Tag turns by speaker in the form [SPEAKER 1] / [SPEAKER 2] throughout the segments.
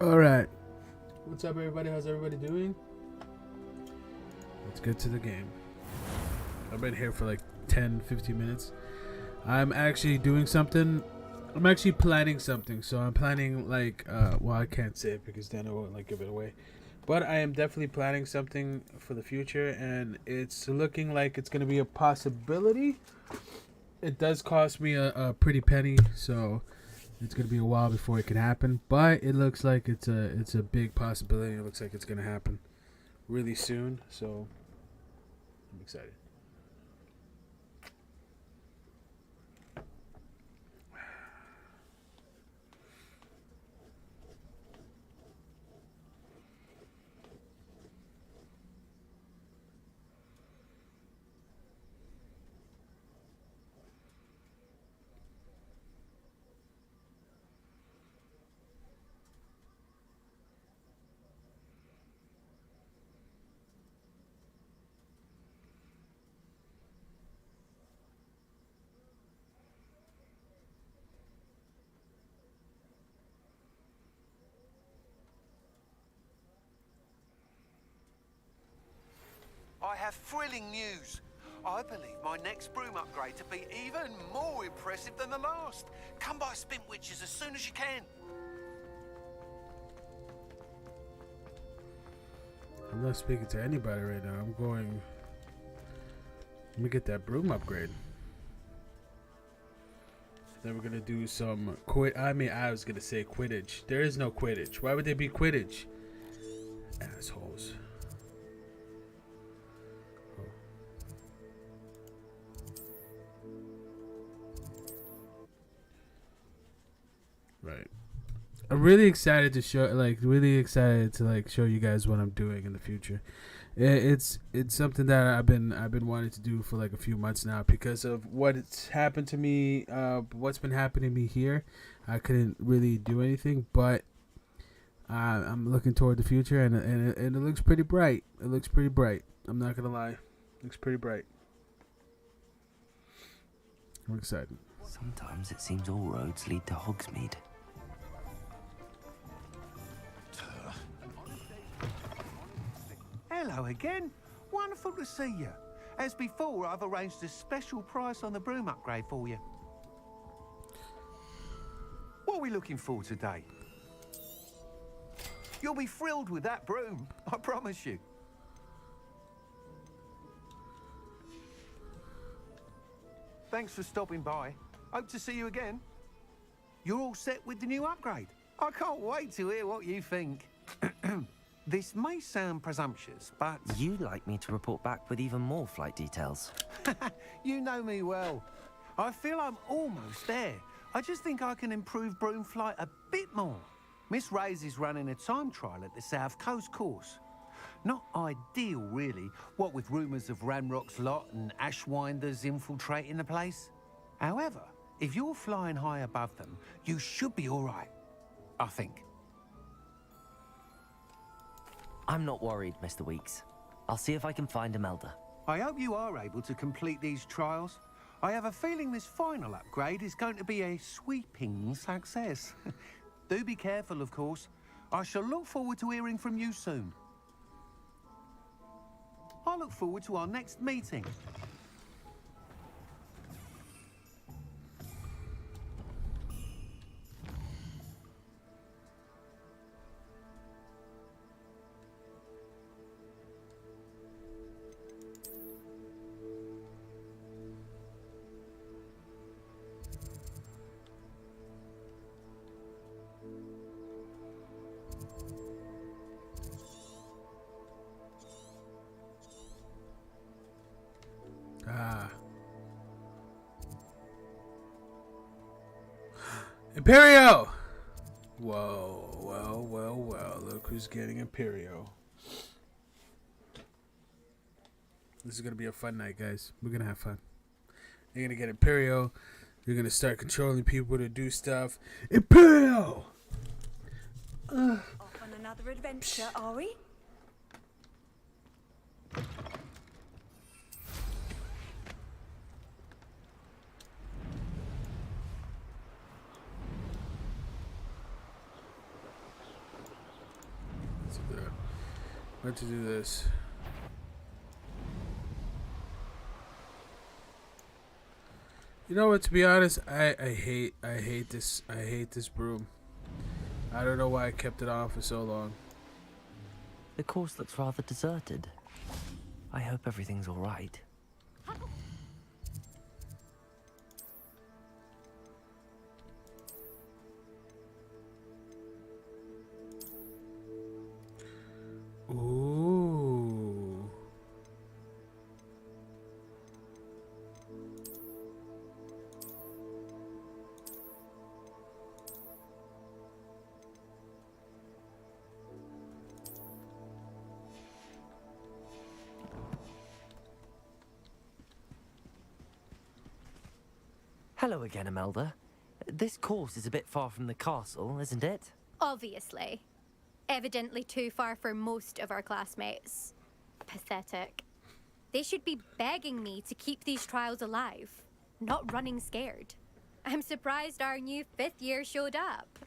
[SPEAKER 1] Alright. What's up, everybody? How's everybody doing? Let's get to the game. I've been here for like 10-15 minutes. I'm actually doing something. I'm actually planning something. So I'm planning like, well, I can't say it because then I won't like give it away. But I am definitely planning something for the future, and it's looking like it's going to be a possibility. It does cost me a pretty penny, so it's going to be a while before it can happen. But it looks like it's a big possibility. It looks like it's going to happen really soon, so I'm excited.
[SPEAKER 2] I have thrilling news. I believe my next broom upgrade to be even more impressive than the last. Come by Spintwitches as soon as you can.
[SPEAKER 1] I'm not speaking to anybody right now. I'm going... Let me get that broom upgrade. Then we're going to do some... I was going to say Quidditch. There is no Quidditch. Why would there be Quidditch? Assholes. Right. I'm really excited to show, show you guys what I'm doing in the future. It's something that I've been wanting to do for like a few months now because of what's happened to me. What's been happening to me here. I couldn't really do anything, but I'm looking toward the future, and it looks pretty bright. It looks pretty bright. I'm not gonna lie. It looks pretty bright. I'm excited.
[SPEAKER 3] Sometimes it seems all roads lead to Hogsmeade.
[SPEAKER 2] Hello again. Wonderful to see you. As before, I've arranged a special price on the broom upgrade for you. What are we looking for today? You'll be thrilled with that broom, I promise you. Thanks for stopping by. Hope to see you again. You're all set with the new upgrade. I can't wait to hear what you think. This may sound presumptuous, but...
[SPEAKER 3] You'd like me to report back with even more flight details.
[SPEAKER 2] You know me well. I feel I'm almost there. I just think I can improve broom flight a bit more. Miss Ray's is running a time trial at the South Coast course. Not ideal, really, what with rumours of Ranrock's lot and Ashwinders infiltrating the place. However, if you're flying high above them, you should be all right, I think.
[SPEAKER 3] I'm not worried, Mr. Weeks. I'll see if I can find Imelda.
[SPEAKER 2] I hope you are able to complete these trials. I have a feeling this final upgrade is going to be a sweeping success. Do be careful, of course. I shall look forward to hearing from you soon. I look forward to our next meeting.
[SPEAKER 1] Imperio! Whoa, well, look who's getting Imperio. This is going to be a fun night, guys. We're going to have fun. You're going to get Imperio. You're going to start controlling people to do stuff. Imperio!
[SPEAKER 4] Off on another adventure, are we?
[SPEAKER 1] Let's do this. You know what? To be honest, I hate this. I hate this broom. I don't know why I kept it on for so long.
[SPEAKER 3] The course looks rather deserted. I hope everything's all right.
[SPEAKER 1] Ooh.
[SPEAKER 3] Hello again, Imelda. This course is a bit far from the castle, isn't it?
[SPEAKER 5] Obviously. Evidently too far for most of our classmates. Pathetic. They should be begging me to keep these trials alive, not running scared. I'm surprised our new 5th year showed up.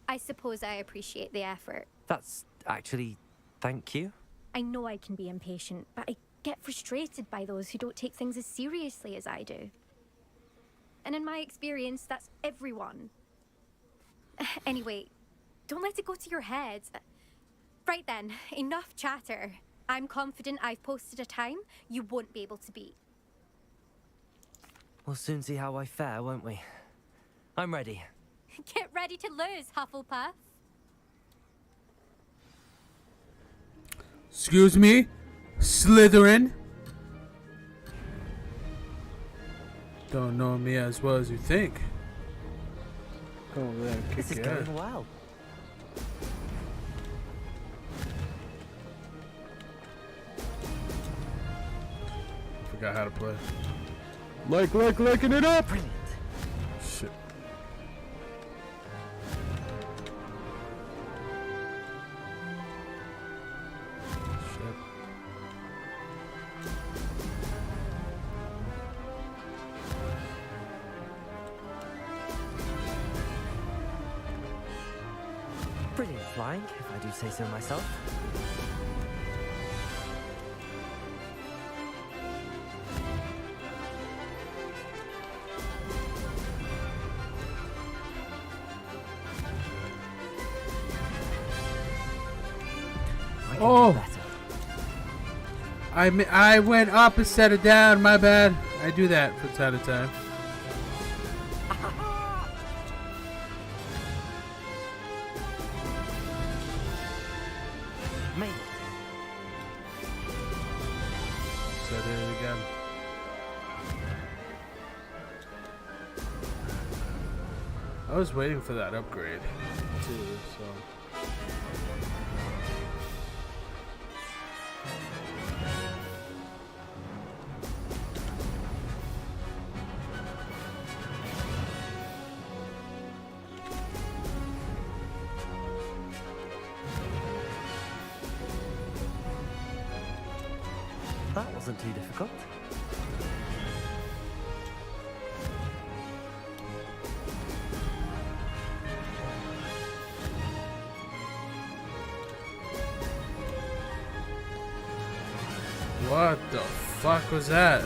[SPEAKER 5] I suppose I appreciate the effort.
[SPEAKER 3] That's actually... thank you.
[SPEAKER 5] I know I can be impatient, but I get frustrated by those who don't take things as seriously as I do. And in my experience, that's everyone. Anyway, don't let it go to your head. Right then, enough chatter. I'm confident I've posted a time you won't be able to beat.
[SPEAKER 3] We'll soon see how I fare, won't we? I'm ready.
[SPEAKER 5] Get ready to lose, Hufflepuff.
[SPEAKER 1] Excuse me? Slytherin? Don't know me as well as you think. Come over there and kick
[SPEAKER 3] This is
[SPEAKER 1] your ass.
[SPEAKER 3] going well.
[SPEAKER 1] Forgot how to play. Liking it up!
[SPEAKER 3] Brilliant.
[SPEAKER 1] Shit. Shit.
[SPEAKER 3] Brilliant flying, if I do say so myself. I can
[SPEAKER 1] Oh.
[SPEAKER 3] do better.
[SPEAKER 1] I went up instead of down, my bad. I do that from time to time.
[SPEAKER 3] Made it.
[SPEAKER 1] So there we go. I was waiting for that upgrade too, so.
[SPEAKER 3] That wasn't too difficult.
[SPEAKER 1] What the fuck was that?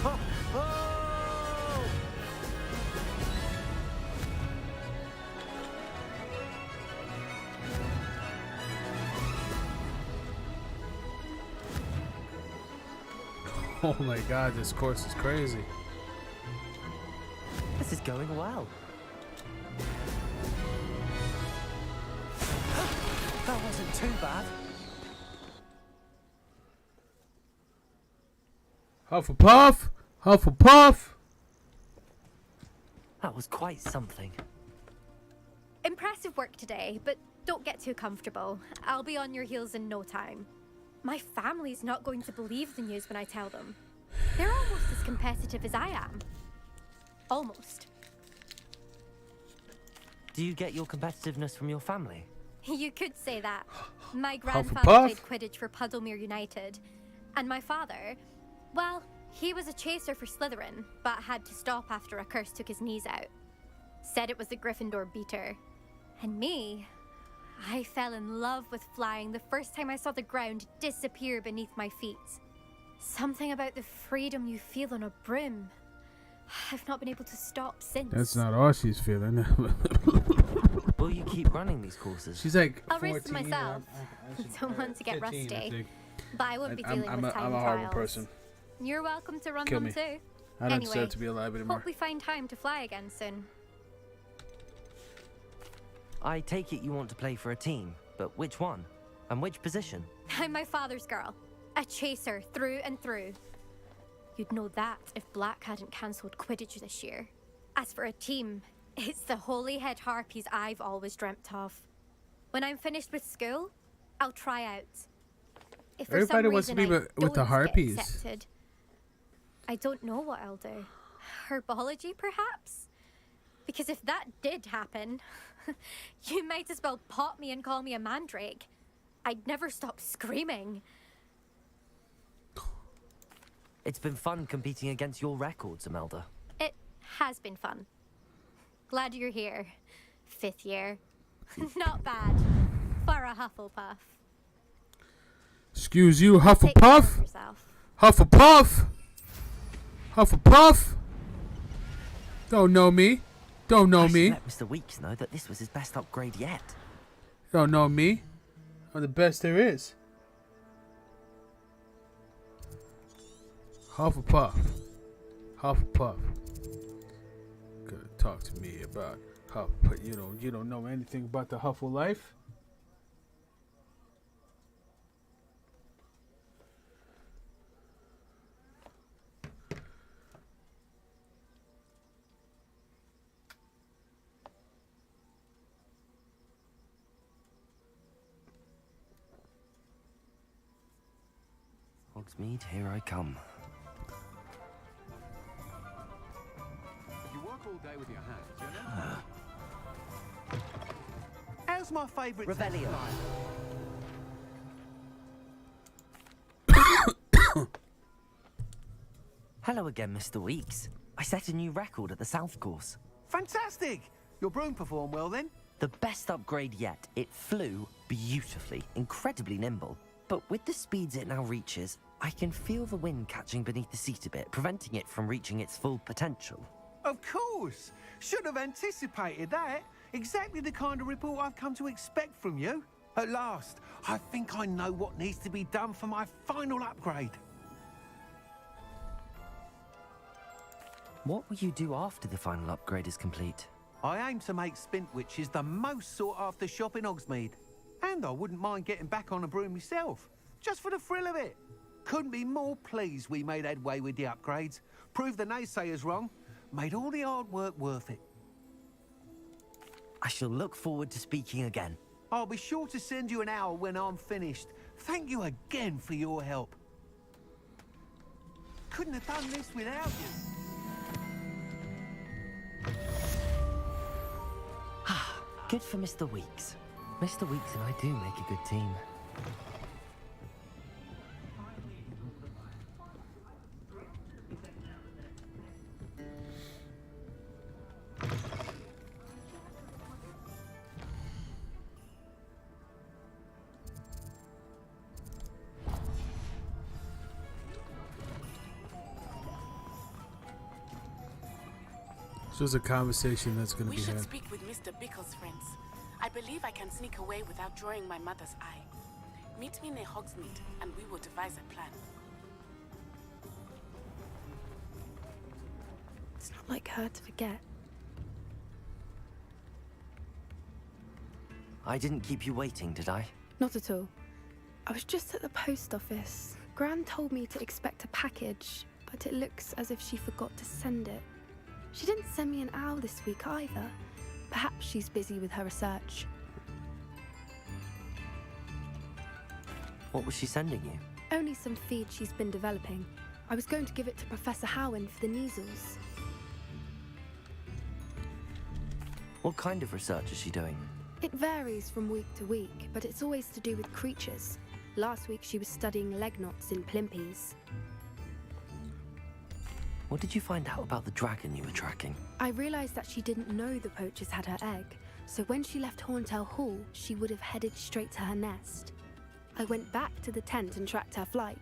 [SPEAKER 3] Oh, oh!
[SPEAKER 1] Oh my god, this course is crazy.
[SPEAKER 3] This is going well. That wasn't too bad.
[SPEAKER 1] Hufflepuff! Hufflepuff!
[SPEAKER 3] That was quite something.
[SPEAKER 5] Impressive work today, but don't get too comfortable. I'll be on your heels in no time. My family's not going to believe the news when I tell them. They're almost as competitive as I am. Almost.
[SPEAKER 3] Do you get your competitiveness from your family?
[SPEAKER 5] You could say that. My grandfather
[SPEAKER 1] Hufflepuff?
[SPEAKER 5] played Quidditch for Puddlemere United. And my father, well, he was a chaser for Slytherin, but had to stop after a curse took his knees out. Said it was the Gryffindor beater. And me, I fell in love with flying the first time I saw the ground disappear beneath my feet. Something about the freedom you feel on a broom. I've not been able to stop since.
[SPEAKER 1] That's not all she's feeling.
[SPEAKER 3] Will you keep running these courses?
[SPEAKER 1] She's like
[SPEAKER 5] I'll
[SPEAKER 1] 14.
[SPEAKER 5] race them myself. Don't want to get
[SPEAKER 1] 15, I
[SPEAKER 5] rusty.
[SPEAKER 1] think.
[SPEAKER 5] But I won't be dealing
[SPEAKER 1] I'm
[SPEAKER 5] with
[SPEAKER 1] a
[SPEAKER 5] time
[SPEAKER 1] horrible
[SPEAKER 5] trials.
[SPEAKER 1] person.
[SPEAKER 5] You're welcome to run
[SPEAKER 1] Kill
[SPEAKER 5] them
[SPEAKER 1] me.
[SPEAKER 5] too.
[SPEAKER 1] I don't
[SPEAKER 5] Anyway,
[SPEAKER 1] deserve to be alive anymore.
[SPEAKER 5] Hope we find time to fly again soon.
[SPEAKER 3] I take it you want to play for a team, but which one? And which position?
[SPEAKER 5] I'm my father's girl. A chaser through and through. You'd know that if Black hadn't cancelled Quidditch this year. As for a team, it's the Holyhead Harpies I've always dreamt of. When I'm finished with school, I'll try out. If for
[SPEAKER 1] Everybody
[SPEAKER 5] some
[SPEAKER 1] wants to
[SPEAKER 5] reason
[SPEAKER 1] be
[SPEAKER 5] I
[SPEAKER 1] with the
[SPEAKER 5] don't
[SPEAKER 1] Harpies.
[SPEAKER 5] get accepted, I don't know what I'll do. Herbology, perhaps? Because if that did happen, you might as well pop me and call me a mandrake. I'd never stop screaming.
[SPEAKER 3] It's been fun competing against your records, Imelda.
[SPEAKER 5] It has been fun. Glad you're here. 5th year. Not bad. For a Hufflepuff.
[SPEAKER 1] Excuse you,
[SPEAKER 5] Take care of
[SPEAKER 1] Hufflepuff?
[SPEAKER 5] yourself.
[SPEAKER 1] Hufflepuff? Hufflepuff? Don't know me. Don't know
[SPEAKER 3] I should
[SPEAKER 1] me.
[SPEAKER 3] let Mr. Weeks know that this was his best upgrade yet.
[SPEAKER 1] Don't know me. I'm the best there is. Hufflepuff. Hufflepuff. Gotta talk to me about Hufflepuff. You don't know anything about the Huffle life?
[SPEAKER 3] Hogsmeade, here I come.
[SPEAKER 2] You work all day with your hands, you know? How's my favourite...
[SPEAKER 3] Revelio. Hello again, Mr. Weeks. I set a new record at the South Course.
[SPEAKER 2] Fantastic! Your broom performed well then?
[SPEAKER 3] The best upgrade yet. It flew beautifully, incredibly nimble. But with the speeds it now reaches, I can feel the wind catching beneath the seat a bit, preventing it from reaching its full potential.
[SPEAKER 2] Of course! Should have anticipated that. Exactly the kind of report I've come to expect from you. At last, I think I know what needs to be done for my final upgrade.
[SPEAKER 3] What will you do after the final upgrade is complete?
[SPEAKER 2] I aim to make Spintwitches the most sought-after shop in Hogsmeade. And I wouldn't mind getting back on a broom myself, just for the thrill of it. Couldn't be more pleased we made headway with the upgrades, proved the naysayers wrong, made all the hard work worth it.
[SPEAKER 3] I shall look forward to speaking again.
[SPEAKER 2] I'll be sure to send you an owl when I'm finished. Thank you again for your help. Couldn't have done this without you.
[SPEAKER 3] Good for Mr. Weeks. Mr. Weeks and I do make a good team.
[SPEAKER 1] So it's a conversation that's going to
[SPEAKER 6] We
[SPEAKER 1] be
[SPEAKER 6] should
[SPEAKER 1] had.
[SPEAKER 6] speak with Mr. Bickle's friends. I believe I can sneak away without drawing my mother's eye. Meet me near Hogsmeade, and we will devise a plan.
[SPEAKER 7] It's not like her to forget.
[SPEAKER 3] I didn't keep you waiting, did I?
[SPEAKER 7] Not at all. I was just at the post office. Gran told me to expect a package, but it looks as if she forgot to send it. She didn't send me an owl this week either. Perhaps she's busy with her research.
[SPEAKER 3] What was she sending you?
[SPEAKER 7] Only some feed she's been developing. I was going to give it to Professor Howin for the measles.
[SPEAKER 3] What kind of research is she doing?
[SPEAKER 7] It varies from week to week, but it's always to do with creatures. Last week she was studying leg knots in plimpies.
[SPEAKER 3] What did you find out about the dragon you were tracking?
[SPEAKER 7] I realised that she didn't know the poachers had her egg, so when she left Horntail Hall, she would have headed straight to her nest. I went back to the tent and tracked her flight.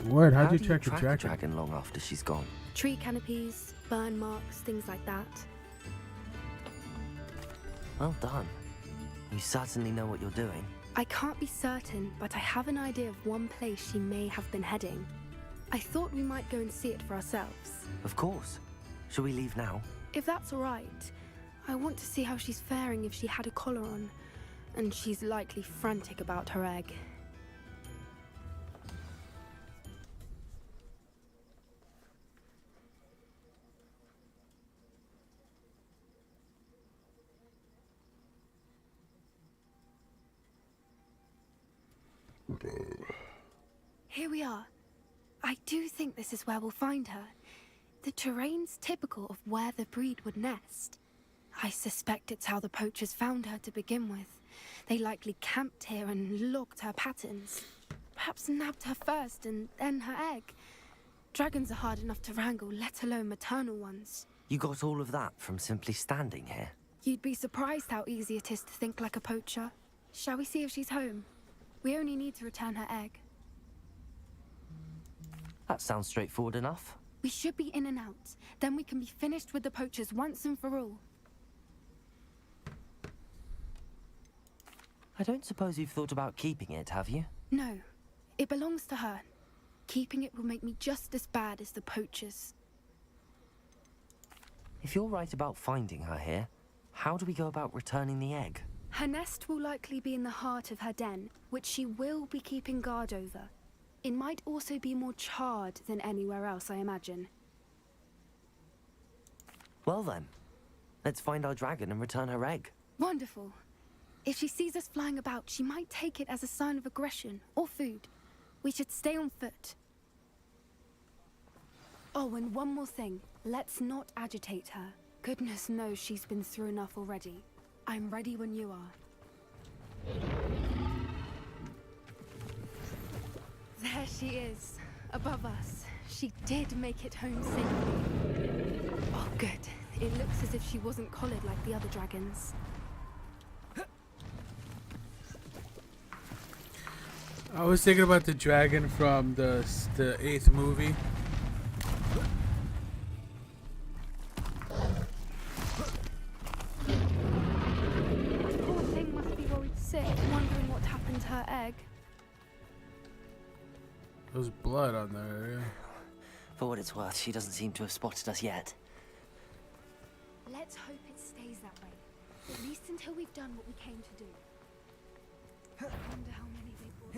[SPEAKER 1] Word, how'd
[SPEAKER 3] How
[SPEAKER 1] you
[SPEAKER 3] do
[SPEAKER 1] track the
[SPEAKER 3] track a
[SPEAKER 1] dragon?
[SPEAKER 3] dragon long after she's gone?
[SPEAKER 7] Tree canopies, burn marks, things like that.
[SPEAKER 3] Well done. You certainly know what you're doing.
[SPEAKER 7] I can't be certain, but I have an idea of one place she may have been heading. I thought we might go and see it for ourselves.
[SPEAKER 3] Of course. Shall we leave now?
[SPEAKER 7] If that's all right, I want to see how she's faring if she had a collar on. And she's likely frantic about her egg. Here we are. I do think this is where we'll find her. The terrain's typical of where the breed would nest. I suspect it's how the poachers found her to begin with. They likely camped here and logged her patterns. Perhaps nabbed her first and then her egg. Dragons are hard enough to wrangle, let alone maternal ones.
[SPEAKER 3] You got all of that from simply standing here.
[SPEAKER 7] You'd be surprised how easy it is to think like a poacher. Shall we see if she's home? We only need to return her egg.
[SPEAKER 3] That sounds straightforward enough.
[SPEAKER 7] We should be in and out. Then we can be finished with the poachers once and for all.
[SPEAKER 3] I don't suppose you've thought about keeping it, have you?
[SPEAKER 7] No, it belongs to her. Keeping it will make me just as bad as the poachers.
[SPEAKER 3] If you're right about finding her here, how do we go about returning the egg?
[SPEAKER 7] Her nest will likely be in the heart of her den, which she will be keeping guard over. It might also be more charred than anywhere else, I imagine.
[SPEAKER 3] Well then, let's find our dragon and return her egg.
[SPEAKER 7] Wonderful. If she sees us flying about, she might take it as a sign of aggression or food. We should stay on foot. Oh, and one more thing. Let's not agitate her. Goodness knows she's been through enough already. I'm ready when you are. There she is, above us. She did make it home safely. Oh, good. It looks as if she wasn't collared like the other dragons.
[SPEAKER 1] I was thinking about the dragon from the 8th movie.
[SPEAKER 7] Poor thing must be worried sick, wondering what happened to her egg.
[SPEAKER 1] There's blood on there.
[SPEAKER 3] For what it's worth, she doesn't seem to have spotted us yet.
[SPEAKER 7] Let's hope it stays that way. At least until we've done what we came to do. I wonder how many they brought.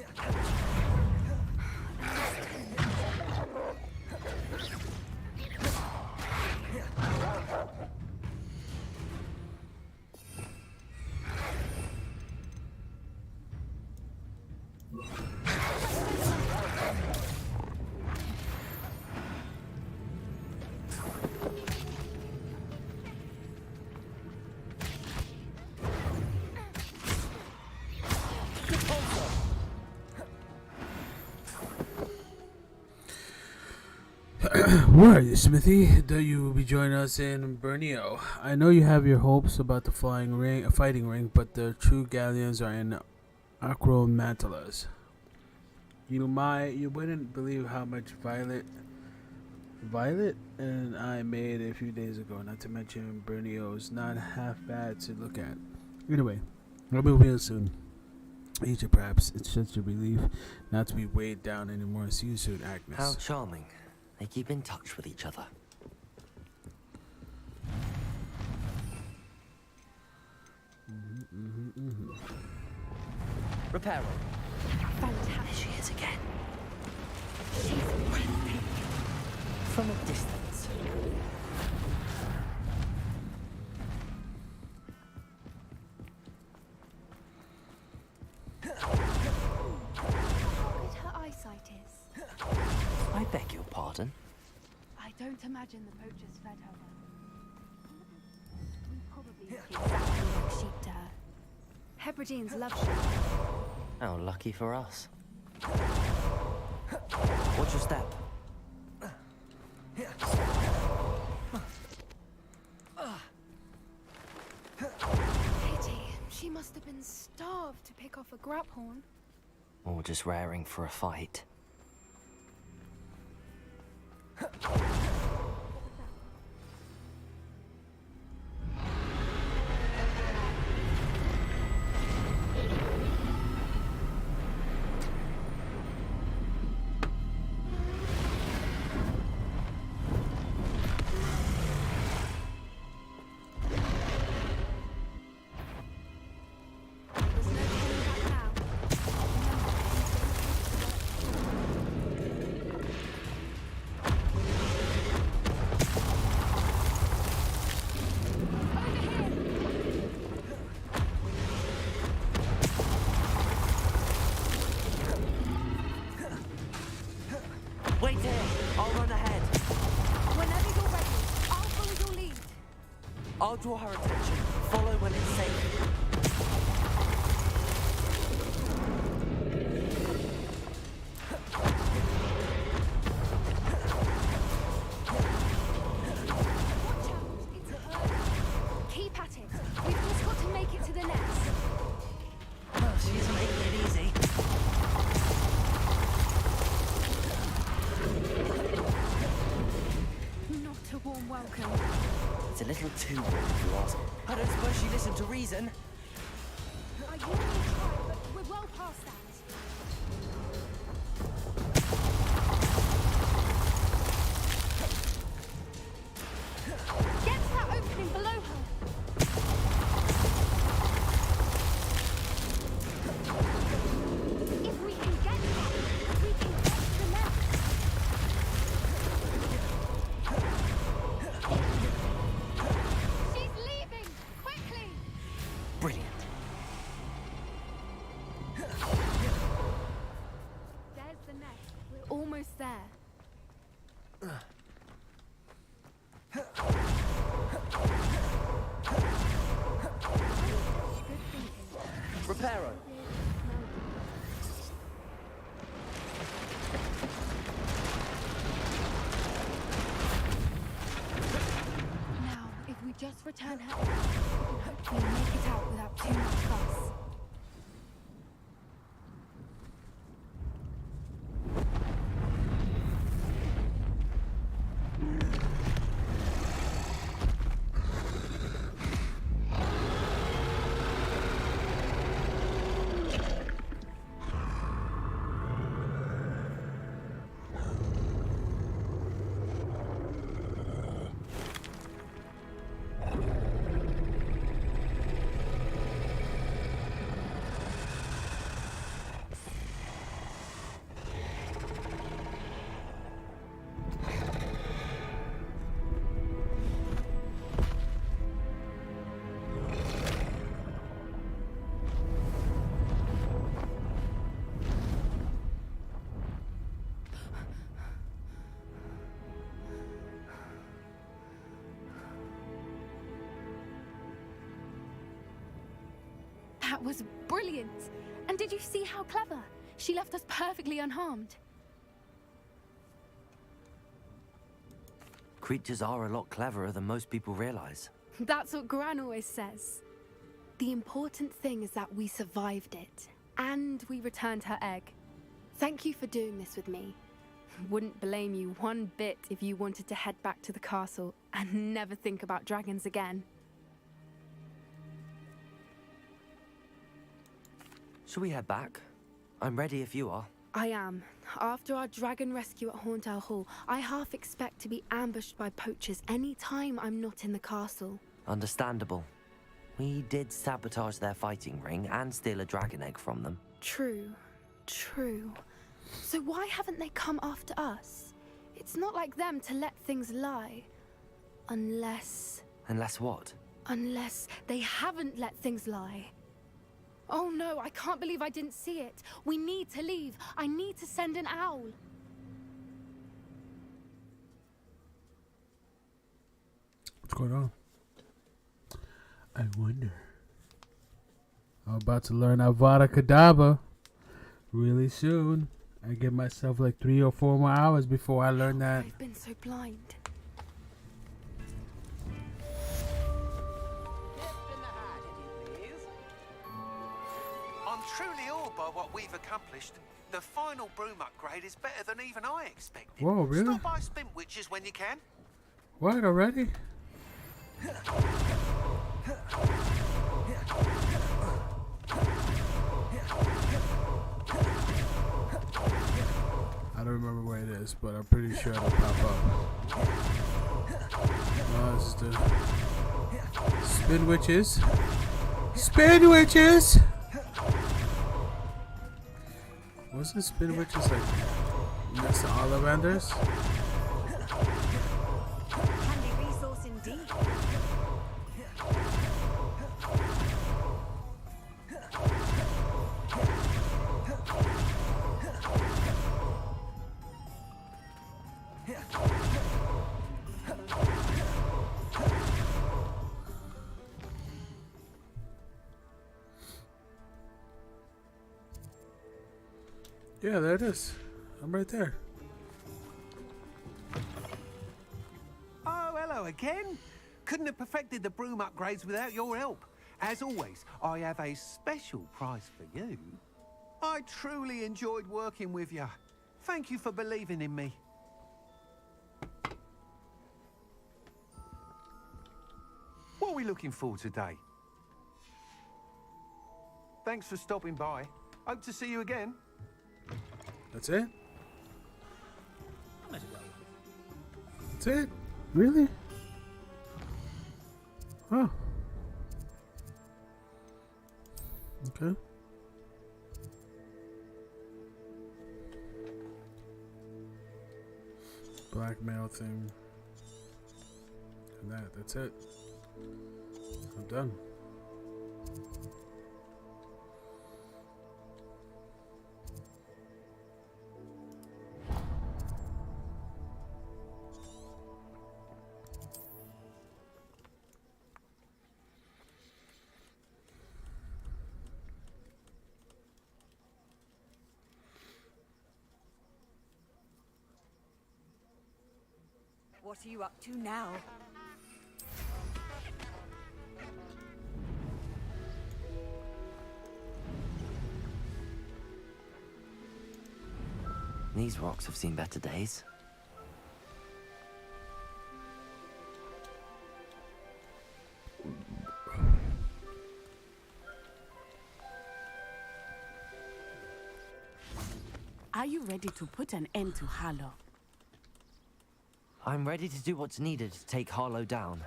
[SPEAKER 1] Where are you, Smithy? Do you be joining us in Borneo? I know you have your hopes about the fighting ring, but the true galleons are in Acromantalas. You wouldn't believe how much Violet and I made a few days ago. Not to mention Borneo's not half bad to look at. Anyway, I'll be real soon. Egypt, perhaps. It's such a relief not to be weighed down anymore. See you soon, Agnes.
[SPEAKER 3] How charming. They keep in touch with each other. Reparo.
[SPEAKER 7] Fantastic.
[SPEAKER 3] There she is again.
[SPEAKER 7] She's breathtaking.
[SPEAKER 3] From a distance.
[SPEAKER 7] How good her eyesight is.
[SPEAKER 3] I beg your pardon.
[SPEAKER 7] I don't imagine the poachers fed her well. We probably look exactly like sheep to her. Hebrideans love sheep.
[SPEAKER 3] How lucky for us. Watch your step.
[SPEAKER 7] pick off a grab horn.
[SPEAKER 3] Or just raring for a fight.
[SPEAKER 7] There's no coming back now.
[SPEAKER 3] Wait here! I'll run ahead.
[SPEAKER 7] Whenever you're ready, I'll follow your lead.
[SPEAKER 3] I'll draw her attention. Follow when it's safe.
[SPEAKER 7] Watch out, it's her. Keep at it. We've just got to make it to the nest.
[SPEAKER 3] Oh, she isn't making it easy.
[SPEAKER 7] Not a warm welcome.
[SPEAKER 3] It's a little too warm, if you ask. I don't suppose she listened to reason.
[SPEAKER 7] I usually try, but we're well past that. Get to that opening below her. If we can get that, we can get to the nest. She's leaving! Quickly!
[SPEAKER 3] Brilliant.
[SPEAKER 7] There's the nest. We're almost there. Good thinking.
[SPEAKER 3] Reparo.
[SPEAKER 7] Now, if we just return her, we can hopefully make it out without too much fuss. That was brilliant! And did you see how clever? She left us perfectly unharmed.
[SPEAKER 3] Creatures are a lot cleverer than most people realize.
[SPEAKER 7] That's what Gran always says. The important thing is that we survived it. And we returned her egg. Thank you for doing this with me. Wouldn't blame you one bit if you wanted to head back to the castle and never think about dragons again.
[SPEAKER 3] Shall we head back? I'm ready if you are.
[SPEAKER 7] I am. After our dragon rescue at Hauntow Hall, I half expect to be ambushed by poachers any time I'm not in the castle.
[SPEAKER 3] Understandable. We did sabotage their fighting ring and steal a dragon egg from them.
[SPEAKER 7] True. True. So why haven't they come after us? It's not like them to let things lie. Unless
[SPEAKER 3] Unless what?
[SPEAKER 7] they haven't let things lie. Oh no, I can't believe I didn't see it. We need to leave. I need to send an owl.
[SPEAKER 1] What's going on? I wonder. I'm about to learn Avada Kedavra really soon. I give myself like 3 or 4 more hours before I learn that.
[SPEAKER 7] I've been so blind.
[SPEAKER 2] I'm by what we've accomplished. The final broom upgrade is better than even I expected.
[SPEAKER 1] Whoa, really?
[SPEAKER 2] Stop by Spintwitches when you can.
[SPEAKER 1] What, already? I don't remember where it is, but I'm pretty sure it'll pop up. Oh, this is the Spin Witches. Spin Witches! Wasn't Spin Witches like next to Ollivanders?
[SPEAKER 4] Handy resource indeed.
[SPEAKER 1] Yeah, there it is. I'm right there.
[SPEAKER 2] Oh, hello again. Couldn't have perfected the broom upgrades without your help. As always, I have a special prize for you. I truly enjoyed working with you. Thank you for believing in me. What are we looking for today? Thanks for stopping by. Hope to see you again.
[SPEAKER 1] That's it? That's it? Really? Oh. Okay. Blackmail thing. And that's it. I'm done.
[SPEAKER 4] What are you up to now?
[SPEAKER 3] These rocks have seen better days.
[SPEAKER 6] Are you ready to put an end to Harlow?
[SPEAKER 3] I'm ready to do what's needed to take Harlow down.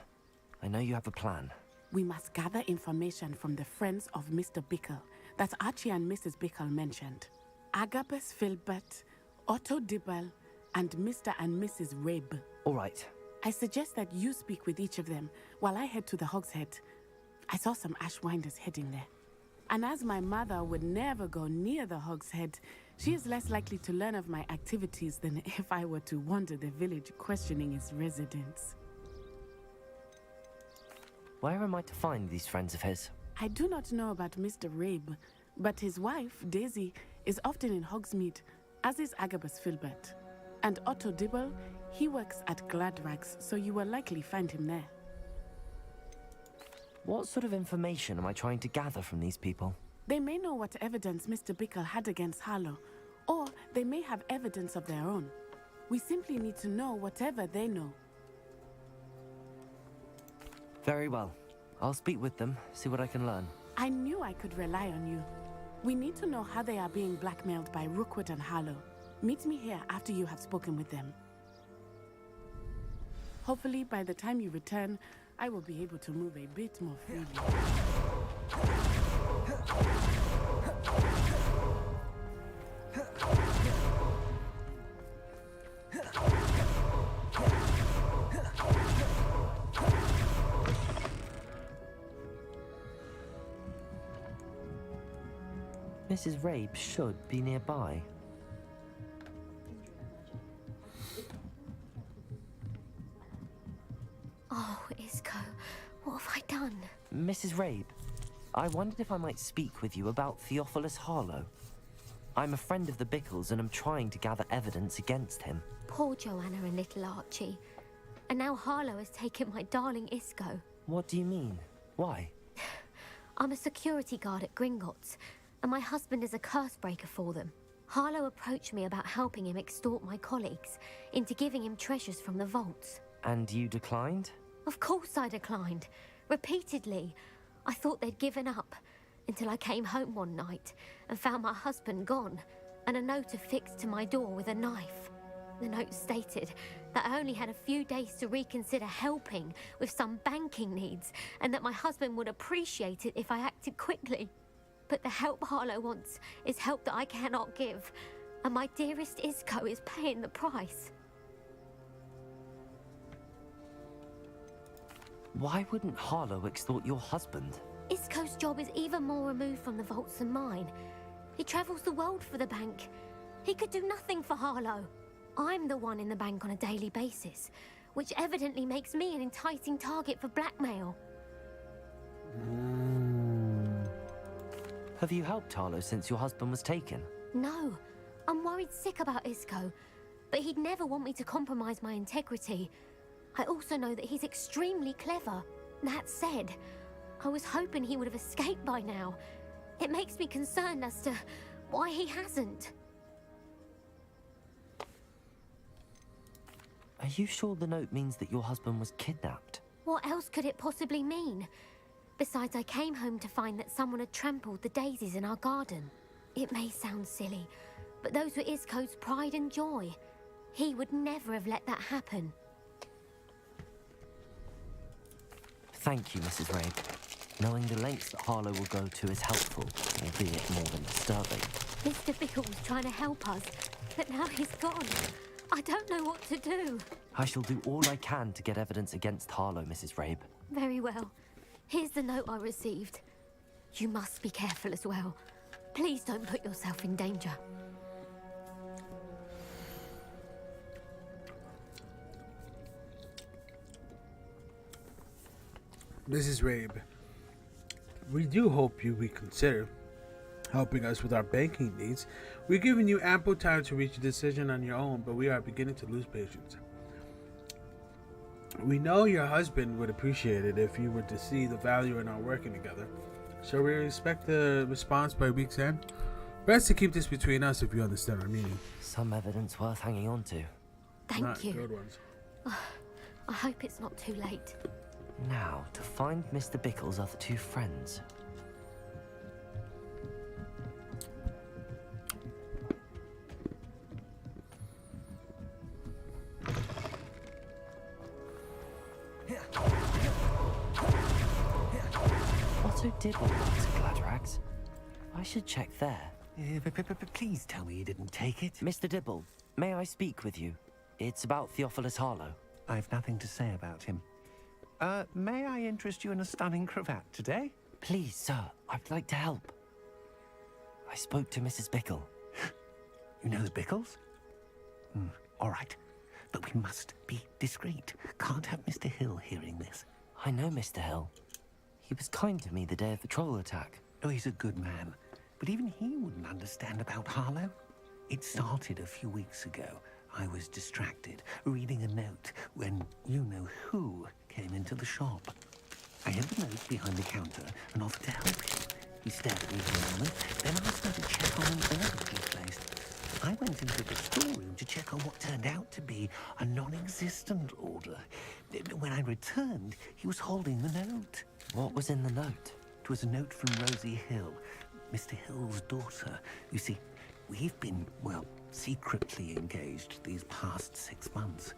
[SPEAKER 3] I know you have a plan.
[SPEAKER 6] We must gather information from the friends of Mr. Bickle that Archie and Mrs. Bickle mentioned. Agabus Filbert, Otto Dibble, and Mr. and Mrs. Rabe.
[SPEAKER 3] All right.
[SPEAKER 6] I suggest that you speak with each of them while I head to the Hogshead. I saw some Ashwinders heading there. And as my mother would never go near the Hogshead, she is less likely to learn of my activities than if I were to wander the village questioning its residents.
[SPEAKER 3] Where am I to find these friends of his?
[SPEAKER 6] I do not know about Mr. Rabe, but his wife, Daisy, is often in Hogsmeade, as is Agabus Filbert. And Otto Dibble, he works at Gladrags, so you will likely find him there.
[SPEAKER 3] What sort of information am I trying to gather from these people?
[SPEAKER 6] They may know what evidence Mr. Bickle had against Harlow, or they may have evidence of their own. We simply need to know whatever they know.
[SPEAKER 3] Very well. I'll speak with them, see what I can learn.
[SPEAKER 6] I knew I could rely on you. We need to know how they are being blackmailed by Rookwood and Harlow. Meet me here after you have spoken with them. Hopefully, by the time you return, I will be able to move a bit more freely.
[SPEAKER 3] Mrs. Rabe should be nearby.
[SPEAKER 5] Oh, Isco, what have I done?
[SPEAKER 3] Mrs. Rabe, I wondered if I might speak with you about Theophilus Harlow. I'm a friend of the Bickles and I'm trying to gather evidence against him.
[SPEAKER 5] Poor Joanna and little Archie. And now Harlow has taken my darling Isco.
[SPEAKER 3] What do you mean? Why?
[SPEAKER 5] I'm a security guard at Gringotts,
[SPEAKER 8] and my husband is a curse breaker for them. Harlow approached me about helping him extort my colleagues into giving him treasures from the vaults.
[SPEAKER 3] And you declined?
[SPEAKER 8] Of course I declined. Repeatedly. I thought they'd given up, until I came home one night and found my husband gone, and a note affixed to my door with a knife. The note stated that I only had a few days to reconsider helping with some banking needs, and that my husband would appreciate it if I acted quickly. But the help Harlow wants is help that I cannot give, and my dearest Isco is paying the price.
[SPEAKER 3] Why wouldn't Harlow extort your husband?
[SPEAKER 8] Isco's job is even more removed from the vaults than mine. He travels the world for the bank. He could do nothing for Harlow. I'm the one in the bank on a daily basis, which evidently makes me an enticing target for blackmail.
[SPEAKER 3] Have you helped Harlow since your husband was taken?
[SPEAKER 8] No, I'm worried sick about Isco, but he'd never want me to compromise my integrity. I also know that he's extremely clever. That said, I was hoping he would have escaped by now. It makes me concerned as to why he hasn't.
[SPEAKER 3] Are you sure the note means that your husband was kidnapped?
[SPEAKER 8] What else could it possibly mean? Besides, I came home to find that someone had trampled the daisies in our garden. It may sound silly, but those were Isco's pride and joy. He would never have let that happen.
[SPEAKER 3] Thank you, Mrs. Rabe. Knowing the lengths that Harlow will go to is helpful, albeit more than disturbing.
[SPEAKER 8] Mr. Bickle was trying to help us, but now he's gone. I don't know what to do.
[SPEAKER 3] I shall do all I can to get evidence against Harlow, Mrs. Rabe.
[SPEAKER 8] Very well. Here's the note I received. You must be careful as well. Please don't put yourself in danger.
[SPEAKER 1] Mrs. Rabe, we do hope you reconsider helping us with our banking needs. We're giving you ample time to reach a decision on your own, but we are beginning to lose patience. We know your husband would appreciate it if you were to see the value in our working together, so we expect a response by week's end. Best to keep this between us, if you understand our meaning.
[SPEAKER 3] Some evidence worth hanging on to.
[SPEAKER 8] Thank
[SPEAKER 1] Not
[SPEAKER 8] you.
[SPEAKER 1] good ones.
[SPEAKER 8] I hope it's not too late.
[SPEAKER 3] Now, to find Mr. Bickle's other two friends. Otto did want to Gladrags. I should check there.
[SPEAKER 2] Please tell me you didn't take it.
[SPEAKER 3] Mr. Dibble, may I speak with you? It's about Theophilus Harlow.
[SPEAKER 2] I've nothing to say about him. May I interest you in a stunning cravat today?
[SPEAKER 3] Please, sir, I'd like to help. I spoke to Mrs. Bickle.
[SPEAKER 2] You know the Bickles? All right. But we must be discreet. Can't have Mr. Hill hearing this.
[SPEAKER 3] I know Mr. Hill. He was kind to me the day of the troll attack.
[SPEAKER 2] Oh, he's a good man. But even he wouldn't understand about Harlow. It started a few weeks ago. I was distracted, reading a note, when you-know-who came into the shop. I hid the note behind the counter and offered to help him. He stared at me for a moment, then asked me to check on an order he'd placed. I went into the storeroom to check on what turned out to be a non-existent order. When I returned, he was holding the note.
[SPEAKER 3] What was in the note?
[SPEAKER 2] It was a note from Rosie Hill, Mr. Hill's daughter. You see, we've been, well, secretly engaged these past 6 months.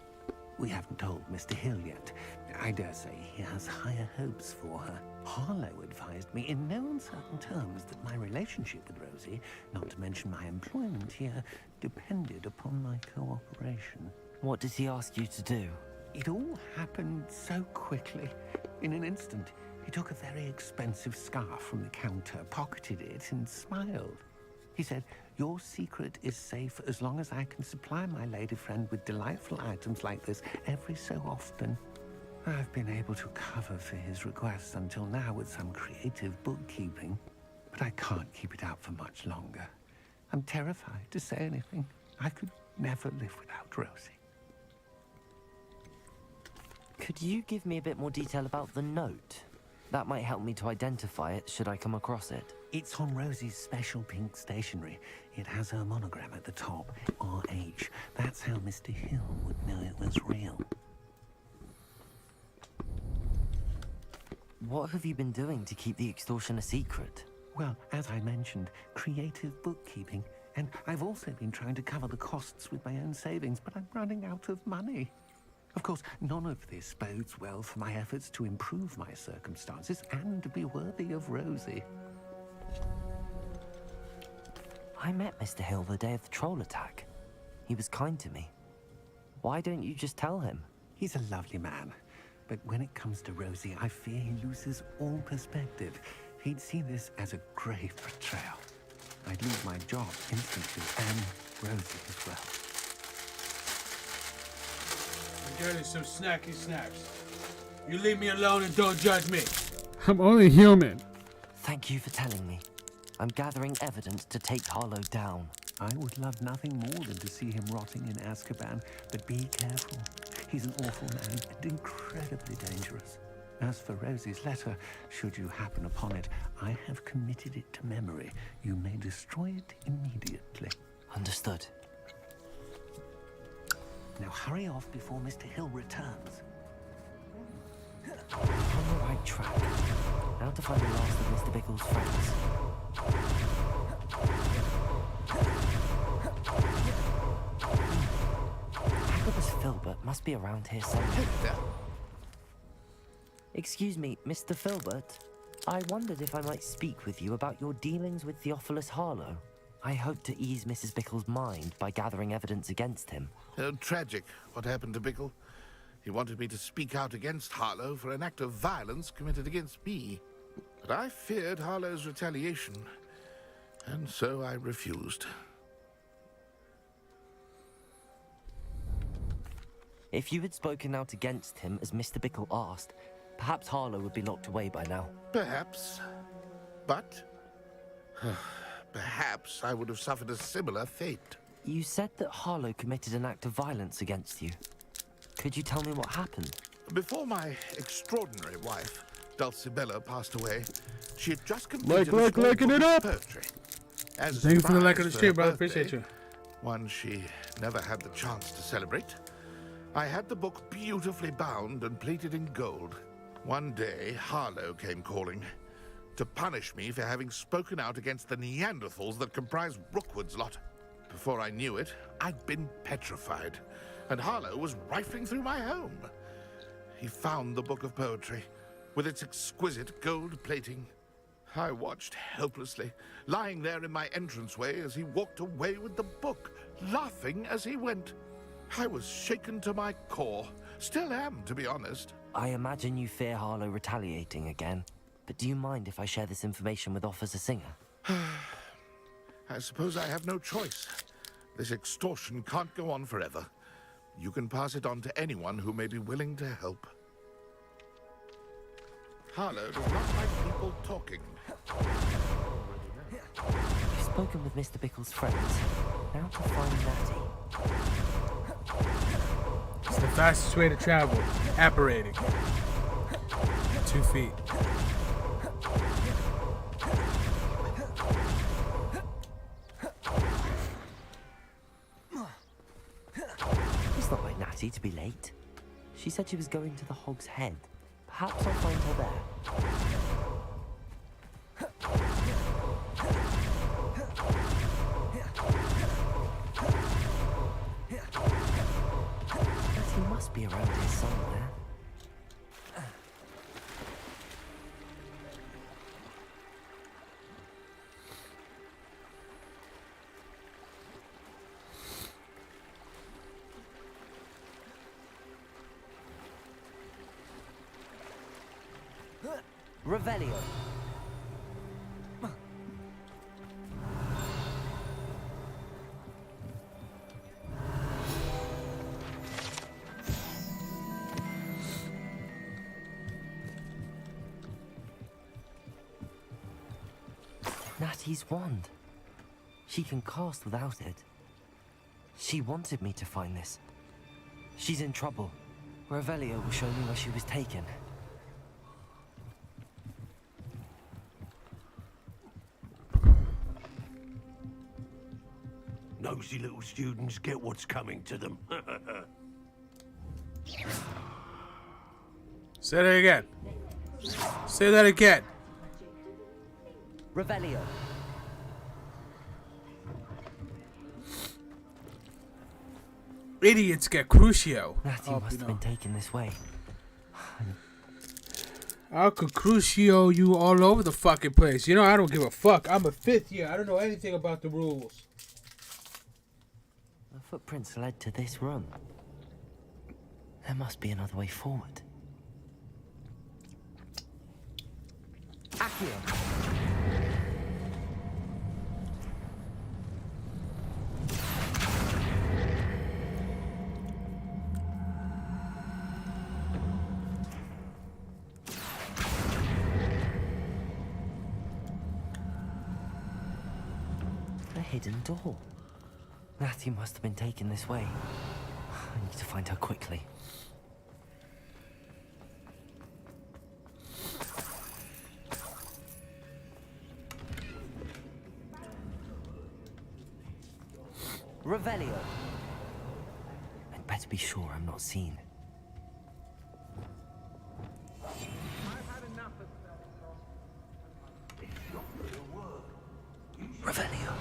[SPEAKER 2] We haven't told Mr. Hill yet. I dare say he has higher hopes for her. Harlow advised me in no uncertain terms that my relationship with Rosie, not to mention my employment here, depended upon my cooperation.
[SPEAKER 3] What did he ask you to do?
[SPEAKER 2] It all happened so quickly. In an instant, he took a very expensive scarf from the counter, pocketed it, and smiled. He said, "Your secret is safe as long as I can supply my lady friend with delightful items like this every so often." I've been able to cover for his requests until now with some creative bookkeeping, but I can't keep it out for much longer. I'm terrified to say anything. I could never live without Rosie.
[SPEAKER 3] Could you give me a bit more detail about the note? That might help me to identify it should I come across it.
[SPEAKER 2] It's on Rosie's special pink stationery. It has her monogram at the top, RH. That's how Mr. Hill would know it was real.
[SPEAKER 3] What have you been doing to keep the extortion a secret?
[SPEAKER 2] Well, as I mentioned, creative bookkeeping. And I've also been trying to cover the costs with my own savings, but I'm running out of money. Of course, none of this bodes well for my efforts to improve my circumstances and to be worthy of Rosie.
[SPEAKER 3] I met Mr. Hill the day of the troll attack. He was kind to me. Why don't you just tell him?
[SPEAKER 2] He's a lovely man, but when it comes to Rosie, I fear he loses all perspective. He'd see this as a grave betrayal. I'd lose my job instantly, and Rosie as well.
[SPEAKER 1] I'm getting some snacky snacks. You leave me alone and don't judge me. I'm only human.
[SPEAKER 3] Thank you for telling me. I'm gathering evidence to take Harlow down.
[SPEAKER 2] I would love nothing more than to see him rotting in Azkaban, but be careful. He's an awful man and incredibly dangerous. As for Rosie's letter, should you happen upon it, I have committed it to memory. You may destroy it immediately.
[SPEAKER 3] Understood.
[SPEAKER 2] Now hurry off before Mr. Hill returns.
[SPEAKER 3] On the right track. Now to find the last of Mr. Bickle's friends. Agabus Filbert must be around here somewhere. Excuse me, Mr. Filbert. I wondered if I might speak with you about your dealings with Theophilus Harlow. I hope to ease Mrs. Bickle's mind by gathering evidence against him.
[SPEAKER 9] Tragic, what happened to Bickle. He wanted me to speak out against Harlow for an act of violence committed against me. But I feared Harlow's retaliation, and so I refused.
[SPEAKER 3] If you had spoken out against him as Mr. Bickle asked, perhaps Harlow would be locked away by now.
[SPEAKER 9] Perhaps. But perhaps I would have suffered a similar fate.
[SPEAKER 3] You said that Harlow committed an act of violence against you. Could you tell me what happened?
[SPEAKER 9] Before my extraordinary wife, Dulcibella, passed away, she had just completed
[SPEAKER 1] liking it up.
[SPEAKER 9] Poetry. As
[SPEAKER 1] Thank you for the like on the
[SPEAKER 9] surprise
[SPEAKER 1] stream,
[SPEAKER 9] for her
[SPEAKER 1] bro. Appreciate
[SPEAKER 9] birthday,
[SPEAKER 1] you.
[SPEAKER 9] one she never had the chance to celebrate, I had the book beautifully bound and plated in gold. One day, Harlow came calling to punish me for having spoken out against the Neanderthals that comprise Rookwood's lot. Before I knew it, I'd been petrified, and Harlow was rifling through my home. He found the book of poetry, with its exquisite gold plating. I watched helplessly, lying there in my entranceway as he walked away with the book, laughing as he went. I was shaken to my core. Still am, to be honest.
[SPEAKER 3] I imagine you fear Harlow retaliating again, but do you mind if I share this information with Officer Singer?
[SPEAKER 9] I suppose I have no choice. This extortion can't go on forever. You can pass it on to anyone who may be willing to help. Harlow does not like people talking.
[SPEAKER 3] You've spoken with Mr. Bickle's friends. Now to find Natty.
[SPEAKER 1] It's the fastest way to travel. Apparating. 2 feet.
[SPEAKER 3] It's not like Natty to be late. She said she was going to the Hog's Head. Perhaps I'll find her there. Natty must be around here somewhere. Revelio. Natty's wand. She can cast without it. She wanted me to find this. She's in trouble. Revelio will show me where she was taken.
[SPEAKER 10] nosy little students get what's coming to them.
[SPEAKER 1] Say that again. Say that again.
[SPEAKER 3] Revelio.
[SPEAKER 1] Idiots get Crucio.
[SPEAKER 3] Natty must have been taken this way.
[SPEAKER 1] I could Crucio you all over the fucking place. You know, I don't give a fuck. I'm a 5th year. I don't know anything about the rules.
[SPEAKER 3] The footprints led to this room. There must be another way forward. Accio. A hidden door. Natty must have been taken this way. I need to find her quickly. Revelio. I'd better be sure I'm not seen. Revelio.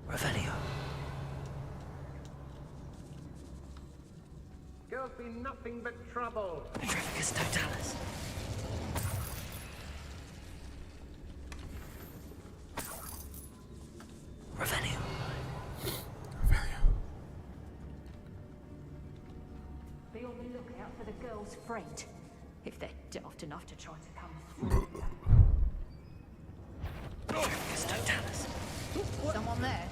[SPEAKER 3] Revelio.
[SPEAKER 10] Girls be nothing but trouble.
[SPEAKER 3] Petrificus totalis. Revelio.
[SPEAKER 4] Be on the lookout for the girl's friend, if they're daft enough to try to come through.
[SPEAKER 3] Petrificus totalis.
[SPEAKER 4] Someone there?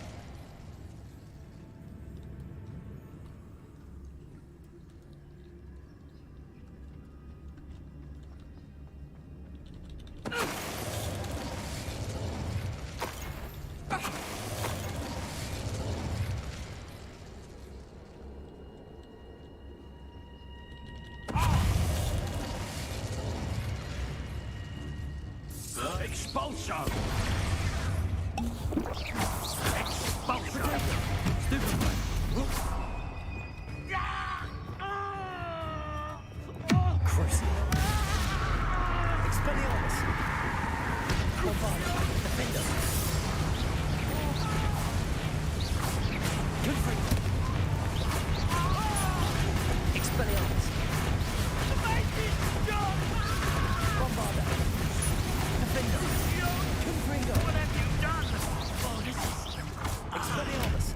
[SPEAKER 10] Expulso! Expulso! Stupid one.
[SPEAKER 3] Crucial. Expelliarmus. Bombard. Defender. Confringo. Expelliarmus. Bombarda. Defender. Confringo.
[SPEAKER 10] What have you done?
[SPEAKER 3] Oh, this is... Expelliarmus.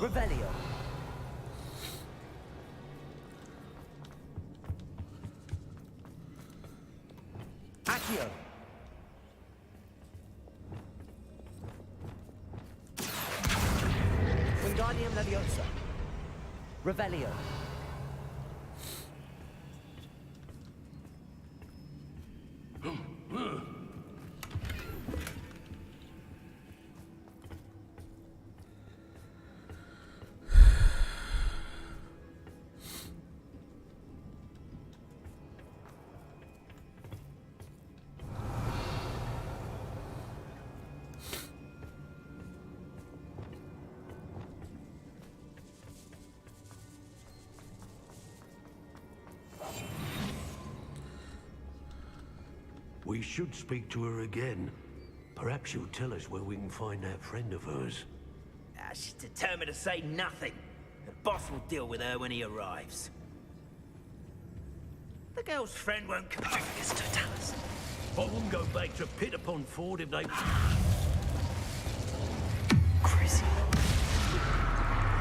[SPEAKER 3] Revelio. Accio. Wingardium Leviosa. Revelio.
[SPEAKER 10] We should speak to her again. Perhaps she'll tell us where we can find that friend of hers.
[SPEAKER 11] She's determined to say nothing. The boss will deal with her when he arrives. The girl's friend won't come back this to tell us.
[SPEAKER 10] I wouldn't go back to Pit upon Ford if they...
[SPEAKER 3] Chris.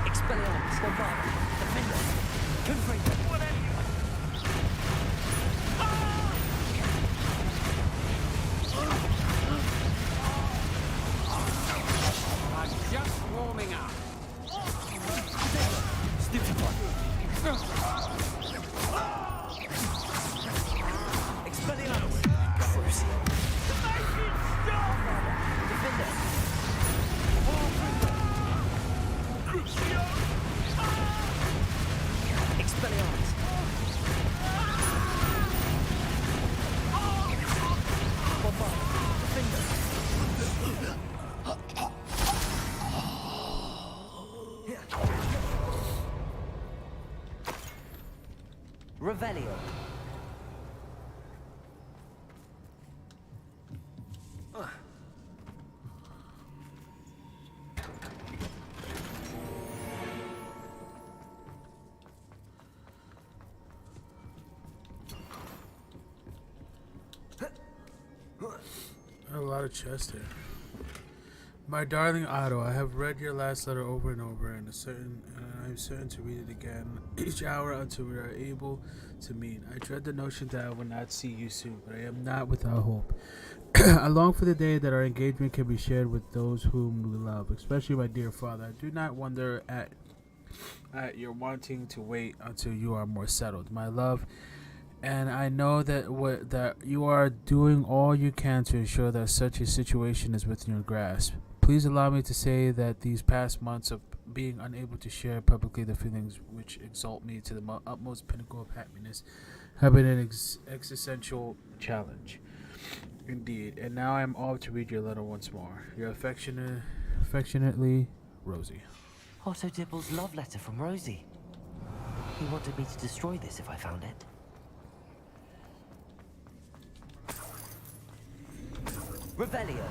[SPEAKER 3] Expelliarmus, Bombard, Defender, Confringo.
[SPEAKER 2] I'm just warming up.
[SPEAKER 3] Stupefy. Expelliarmus. Crucial. Defender. Expelliarmus. Bombard. Defender. Revelio.
[SPEAKER 1] A lot of chest here. My darling Otto, I have read your last letter over and over, and I'm certain to read it again each hour until we are able to meet. I dread the notion that I will not see you soon, but I am not without hope. I long for the day that our engagement can be shared with those whom we love, especially my dear father. I do not wonder at your wanting to wait until you are more settled, my love. And I know that you are doing all you can to ensure that such a situation is within your grasp. Please allow me to say that these past months of being unable to share publicly the feelings which exalt me to the utmost pinnacle of happiness have been an existential challenge. Indeed, and now I am off to read your letter once more. Your affectionately, Rosie.
[SPEAKER 3] Otto Dibble's love letter from Rosie. He wanted me to destroy this if I found it. Revelio.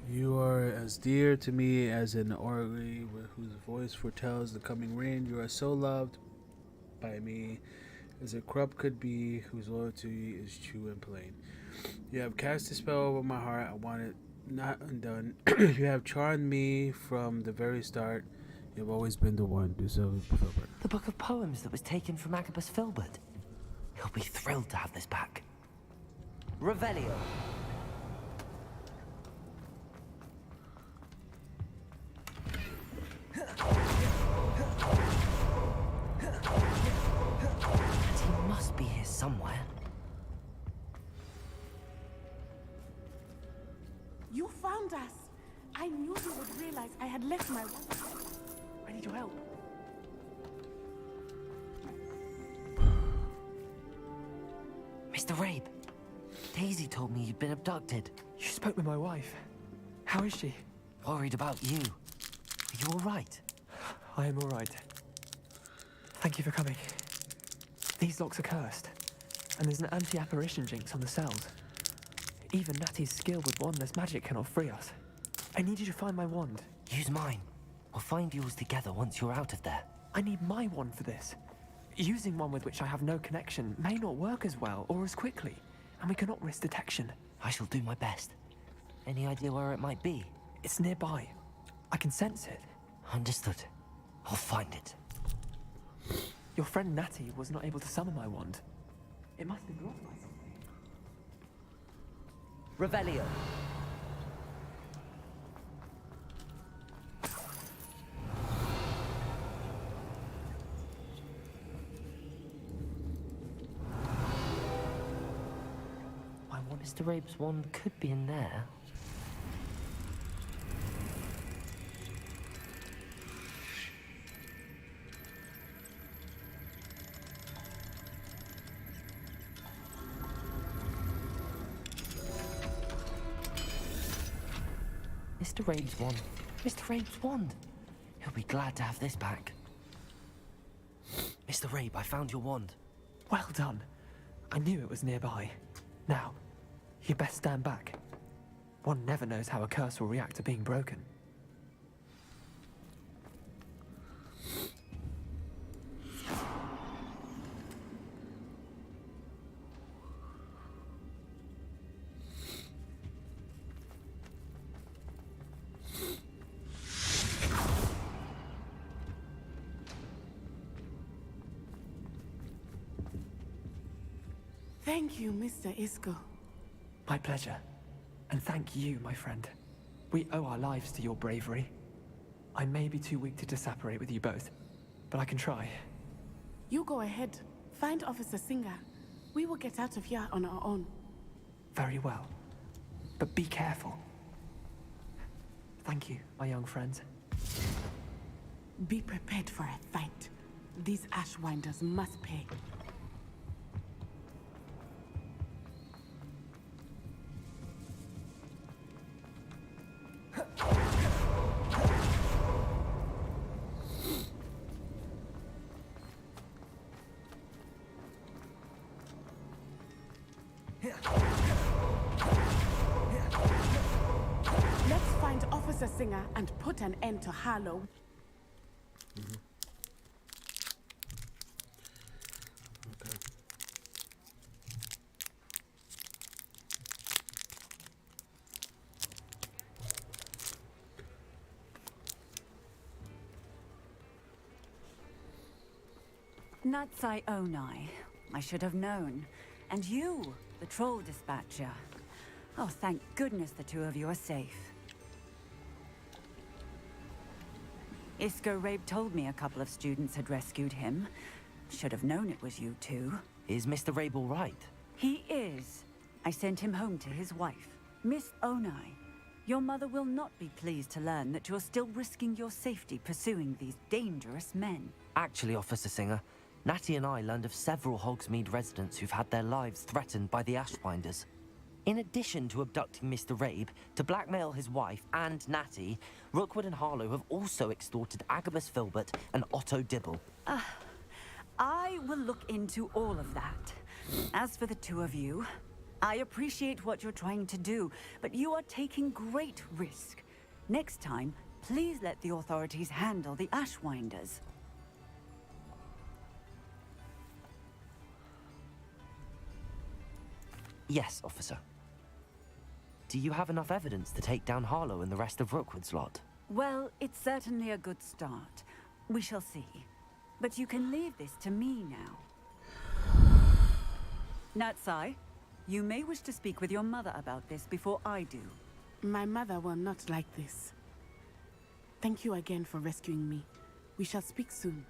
[SPEAKER 1] You are as dear to me as an orrery whose voice foretells the coming rain. You are so loved by me as a crop could be, whose loyalty is true and plain. You have cast a spell over my heart. I want it not undone. You have charmed me from the very start. You have always been the one. Do so, Filbert.
[SPEAKER 3] The book of poems that was taken from Agabus Filbert. He'll be thrilled to have this back. Revelio. And he must be here somewhere.
[SPEAKER 6] You found us. I knew you would realize I had left my... I need your help.
[SPEAKER 3] Mr. Rabe, Daisy told me you'd been abducted.
[SPEAKER 12] You spoke with my wife. How is she?
[SPEAKER 3] Worried about you. Are you all right?
[SPEAKER 12] I am all right. Thank you for coming. These locks are cursed, and there's an anti-apparition jinx on the cells. Even Natty's skill with wandless magic cannot free us. I need you to find my wand.
[SPEAKER 3] Use mine. We'll find yours together once you're out of there.
[SPEAKER 12] I need my wand for this. Using one with which I have no connection may not work as well or as quickly, and we cannot risk detection.
[SPEAKER 3] I shall do my best. Any idea where it might be?
[SPEAKER 12] It's nearby. I can sense it.
[SPEAKER 3] Understood. I'll find it.
[SPEAKER 12] Your friend Natty was not able to summon my wand. It must be blocked by something.
[SPEAKER 3] Revelio. Mr. Rabe's wand could be in there. Mr. Rabe's wand. Mr. Rabe's wand. He'll be glad to have this back. Mr. Rabe, I found your wand.
[SPEAKER 12] Well done. I knew it was nearby. Now, you best stand back. One never knows how a curse will react to being broken.
[SPEAKER 6] Thank you, Mr. Isco.
[SPEAKER 12] My pleasure. And thank you, my friend. We owe our lives to your bravery. I may be too weak to disapparate with you both, but I can try.
[SPEAKER 6] You go ahead. Find Officer Singer. We will get out of here on our own.
[SPEAKER 12] Very well. But be careful. Thank you, my young friend.
[SPEAKER 6] Be prepared for a fight. These Ashwinders must pay. Let's find Officer Singer and put an end to Harlow.
[SPEAKER 13] Natsai Onai. I should have known. And you, the troll dispatcher. Oh, thank goodness the two of you are safe. Isco Rabe told me a couple of students had rescued him. Should have known it was you two.
[SPEAKER 3] Is Mr. Rabe all right?
[SPEAKER 13] He is. I sent him home to his wife. Miss Onai, your mother will not be pleased to learn that you're still risking your safety pursuing these dangerous men.
[SPEAKER 3] Actually, Officer Singer, Natty and I learned of several Hogsmeade residents who've had their lives threatened by the Ashwinders. In addition to abducting Mr. Rabe to blackmail his wife and Natty, Rookwood and Harlow have also extorted Agabus Filbert and Otto Dibble.
[SPEAKER 13] I will look into all of that. As for the two of you, I appreciate what you're trying to do, but you are taking great risk. Next time, please let the authorities handle the Ashwinders.
[SPEAKER 3] Yes, officer. Do you have enough evidence to take down Harlow and the rest of Rookwood's lot?
[SPEAKER 13] Well, it's certainly a good start. We shall see. But you can leave this to me now. Natsai, you may wish to speak with your mother about this before I do.
[SPEAKER 6] My mother will not like this. Thank you again for rescuing me. We shall speak soon.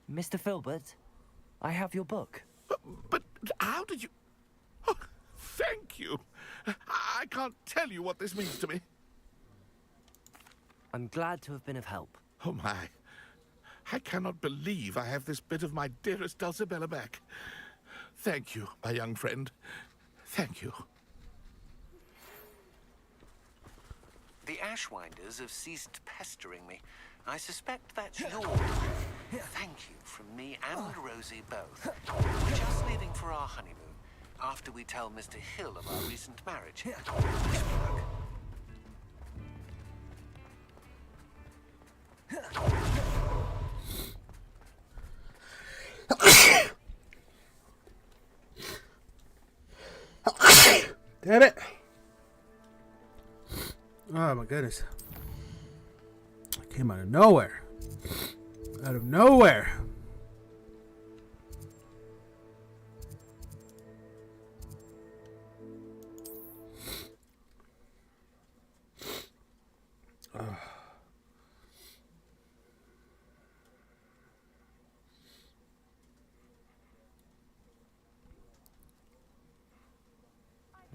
[SPEAKER 3] Mr. Filbert, I have your book.
[SPEAKER 9] But how did you... Oh, thank you. I can't tell you what this means to me.
[SPEAKER 3] I'm glad to have been of help.
[SPEAKER 9] Oh, my. I cannot believe I have this bit of my dearest Dulcibella back. Thank you, my young friend. Thank you.
[SPEAKER 2] The Ashwinders have ceased pestering me. I suspect that's your... Thank you from me and Rosie both. We're just leaving for our honeymoon, after we tell Mr. Hill of our recent marriage. Wish me
[SPEAKER 1] luck. Damn it. Oh my goodness. It came out of nowhere. Out of nowhere.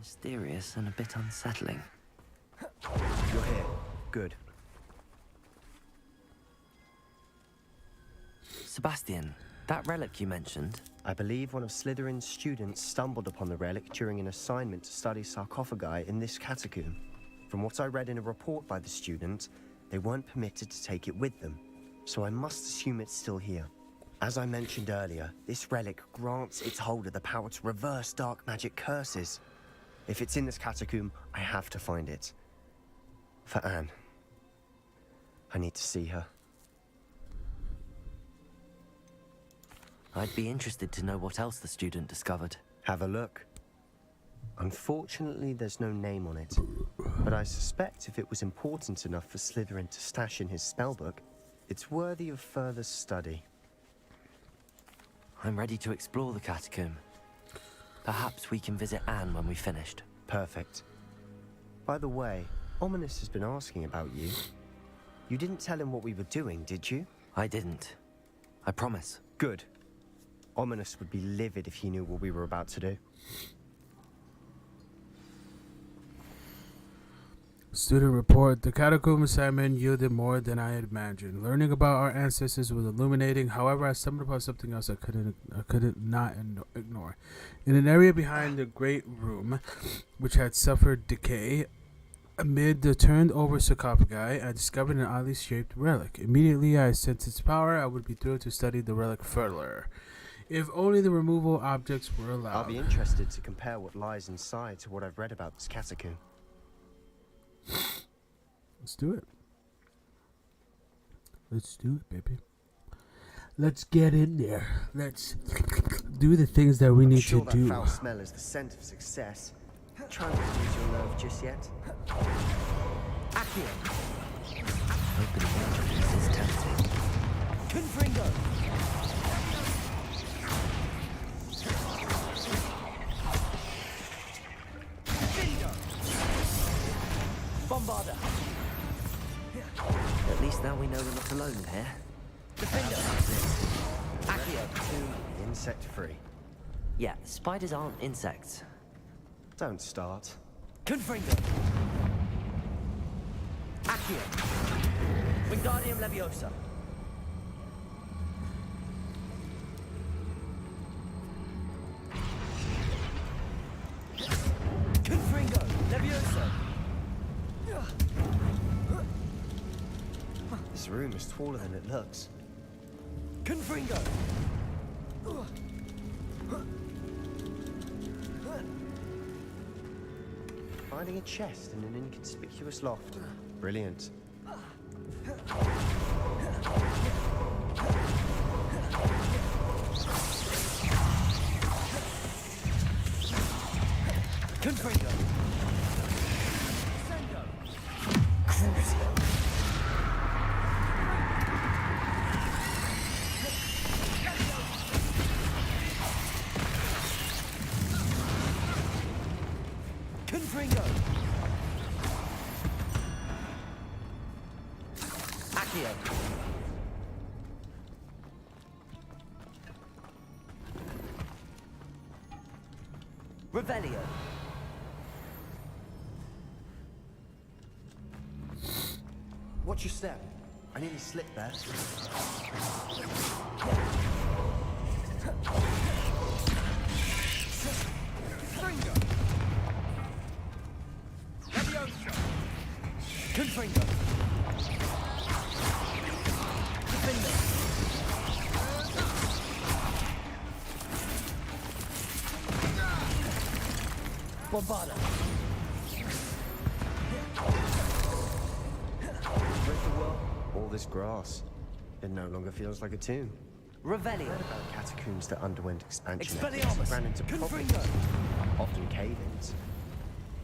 [SPEAKER 3] Mysterious and a bit unsettling.
[SPEAKER 14] You're here. Good.
[SPEAKER 3] Sebastian, that relic you mentioned?
[SPEAKER 14] I believe one of Slytherin's students stumbled upon the relic during an assignment to study sarcophagi in this catacomb. From what I read in a report by the student, they weren't permitted to take it with them, so I must assume it's still here. As I mentioned earlier, this relic grants its holder the power to reverse dark magic curses. If it's in this catacomb, I have to find it. For Anne. I need to see her.
[SPEAKER 3] I'd be interested to know what else the student discovered.
[SPEAKER 14] Have a look. Unfortunately, there's no name on it, but I suspect if it was important enough for Slytherin to stash in his spellbook, it's worthy of further study.
[SPEAKER 3] I'm ready to explore the catacomb. Perhaps we can visit Anne when we've finished.
[SPEAKER 14] Perfect. By the way, Ominous has been asking about you. You didn't tell him what we were doing, did you?
[SPEAKER 3] I didn't. I promise.
[SPEAKER 14] Good. Ominous would be livid if he knew what we were about to do.
[SPEAKER 1] Student report. The catacomb assignment yielded more than I had imagined. Learning about our ancestors was illuminating. However, I stumbled upon something else I couldn't not ignore. In an area behind the great room, which had suffered decay, amid the turned-over sarcophagi, I discovered an oddly shaped relic. Immediately, I sensed its power. I would be thrilled to study the relic further. If only the removal objects were allowed.
[SPEAKER 14] I'll be interested to compare what lies inside to what I've read about this catacomb.
[SPEAKER 1] Let's do it. Let's do it, baby. Let's get in there. Let's do the things that we need to do.
[SPEAKER 14] That foul smell is the scent of success. Try not to lose your nerve just yet.
[SPEAKER 3] Accio. Opening entrance is tempting. Confringo. Bombarda. At least now we know we're not alone here. Defender. Accio.
[SPEAKER 14] Insect-free.
[SPEAKER 3] Yeah, spiders aren't insects.
[SPEAKER 14] Don't start.
[SPEAKER 3] Confringo. Accio. Wingardium Leviosa. Confringo. Leviosa.
[SPEAKER 14] This room is taller than it looks.
[SPEAKER 3] Confringo.
[SPEAKER 14] Finding a chest in an inconspicuous loft. Brilliant.
[SPEAKER 3] Confringo. Crucio. Confringo. Accio. Revelio.
[SPEAKER 14] Watch your step. I nearly slipped there.
[SPEAKER 3] Confringo. Leviosa. Confringo. Defender. Bombarda.
[SPEAKER 14] All this grass. It no longer feels like a tomb.
[SPEAKER 3] Revelio.
[SPEAKER 14] I read about catacombs that underwent expansion
[SPEAKER 3] Expelliarmus.
[SPEAKER 14] and ran into problems.
[SPEAKER 3] Confringo.
[SPEAKER 14] Often cave-ins.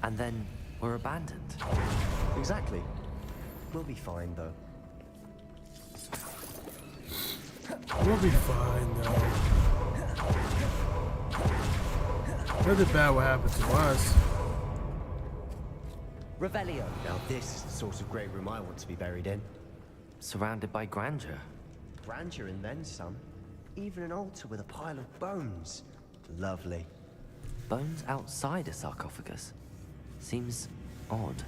[SPEAKER 3] And then were abandoned.
[SPEAKER 14] Exactly. We'll be fine, though.
[SPEAKER 1] We'll be fine, though. Nothing bad will happen to us.
[SPEAKER 3] Revelio.
[SPEAKER 14] Now this is the sort of great room I want to be buried in.
[SPEAKER 3] Surrounded by grandeur.
[SPEAKER 14] Grandeur and then some. Even an altar with a pile of bones. Lovely.
[SPEAKER 3] Bones outside a sarcophagus. Seems odd.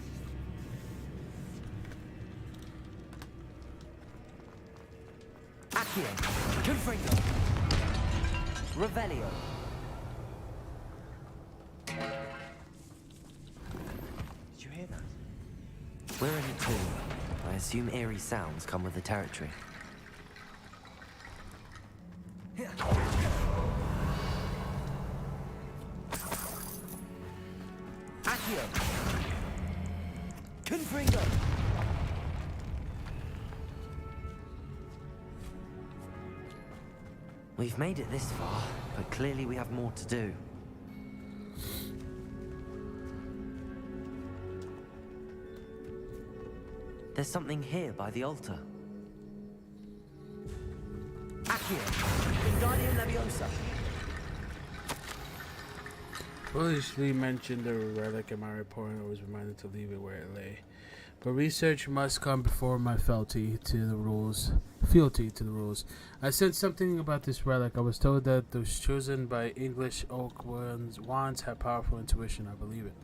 [SPEAKER 3] Accio. Confringo. Revelio.
[SPEAKER 14] Did you hear that?
[SPEAKER 3] We're in a tomb. I assume eerie sounds come with the territory. Accio. Confringo. We've made it this far, but clearly we have more to do. There's something here by the altar. Accio. Wingardium Leviosa.
[SPEAKER 1] Foolishly mentioned the relic in my report and I was reminded to leave it where it lay. But research must come before my fealty to the rules. I said something about this relic. I was told that those chosen by English oak wands have powerful intuition. I believe it.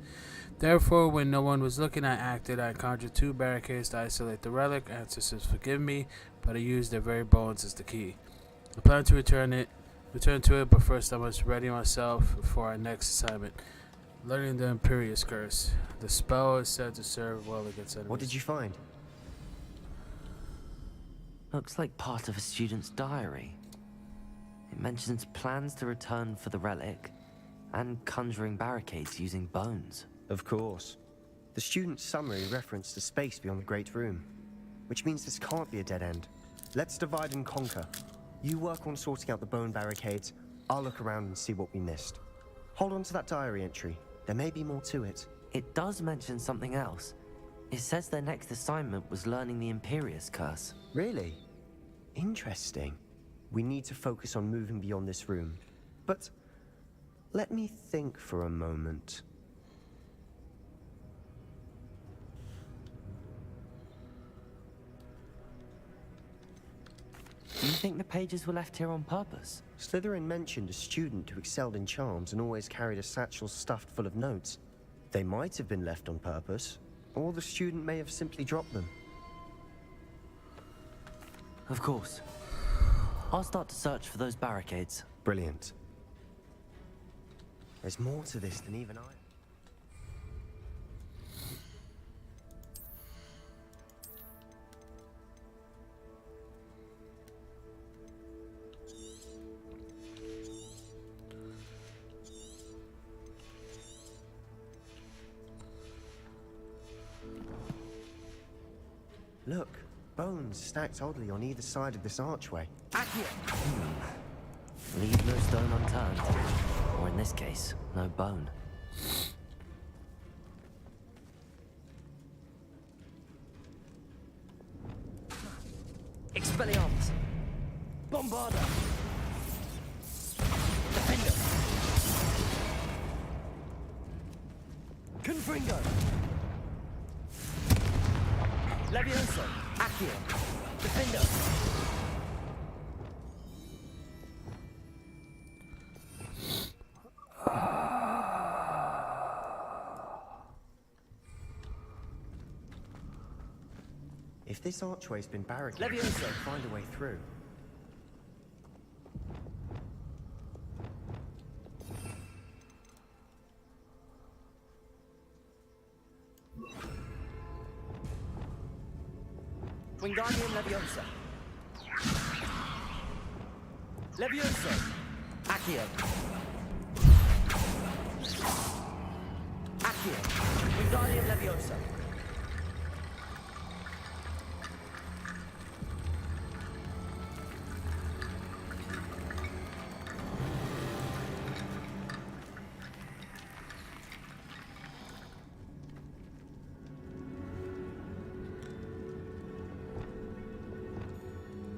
[SPEAKER 1] Therefore, when no one was looking, I acted. I conjured 2 barricades to isolate the relic. Ancestors forgive me, but I used their very bones as the key. I plan to return to it, but first I must ready myself for our next assignment. Learning the Imperious Curse. The spell is said to serve well against enemies.
[SPEAKER 14] What did you find?
[SPEAKER 3] Looks like part of a student's diary. It mentions plans to return for the relic and conjuring barricades using bones.
[SPEAKER 14] Of course. The student's summary referenced a space beyond the Great Room, which means this can't be a dead end. Let's divide and conquer. You work on sorting out the bone barricades. I'll look around and see what we missed. Hold on to that diary entry. There may be more to it.
[SPEAKER 3] It does mention something else. It says their next assignment was learning the Imperious Curse.
[SPEAKER 14] Really? Interesting. We need to focus on moving beyond this room. But let me think for a moment.
[SPEAKER 3] Do you think the pages were left here on purpose?
[SPEAKER 14] Slytherin mentioned a student who excelled in charms and always carried a satchel stuffed full of notes. They might have been left on purpose, or the student may have simply dropped them.
[SPEAKER 3] Of course. I'll start to search for those barricades.
[SPEAKER 14] Brilliant. There's more to this than even I... Look, bones stacked oddly on either side of this archway.
[SPEAKER 3] Leave no stone unturned. Or in this case, no bone. Expelliarmus! Bombarda! Defender! Confringo! Levioso! Accio! Defender!
[SPEAKER 14] If this archway's been barricaded,
[SPEAKER 3] Levioso!
[SPEAKER 14] find a way through.
[SPEAKER 3] Wingardium Leviosa. Levioso. Accio. Accio. Wingardium Leviosa.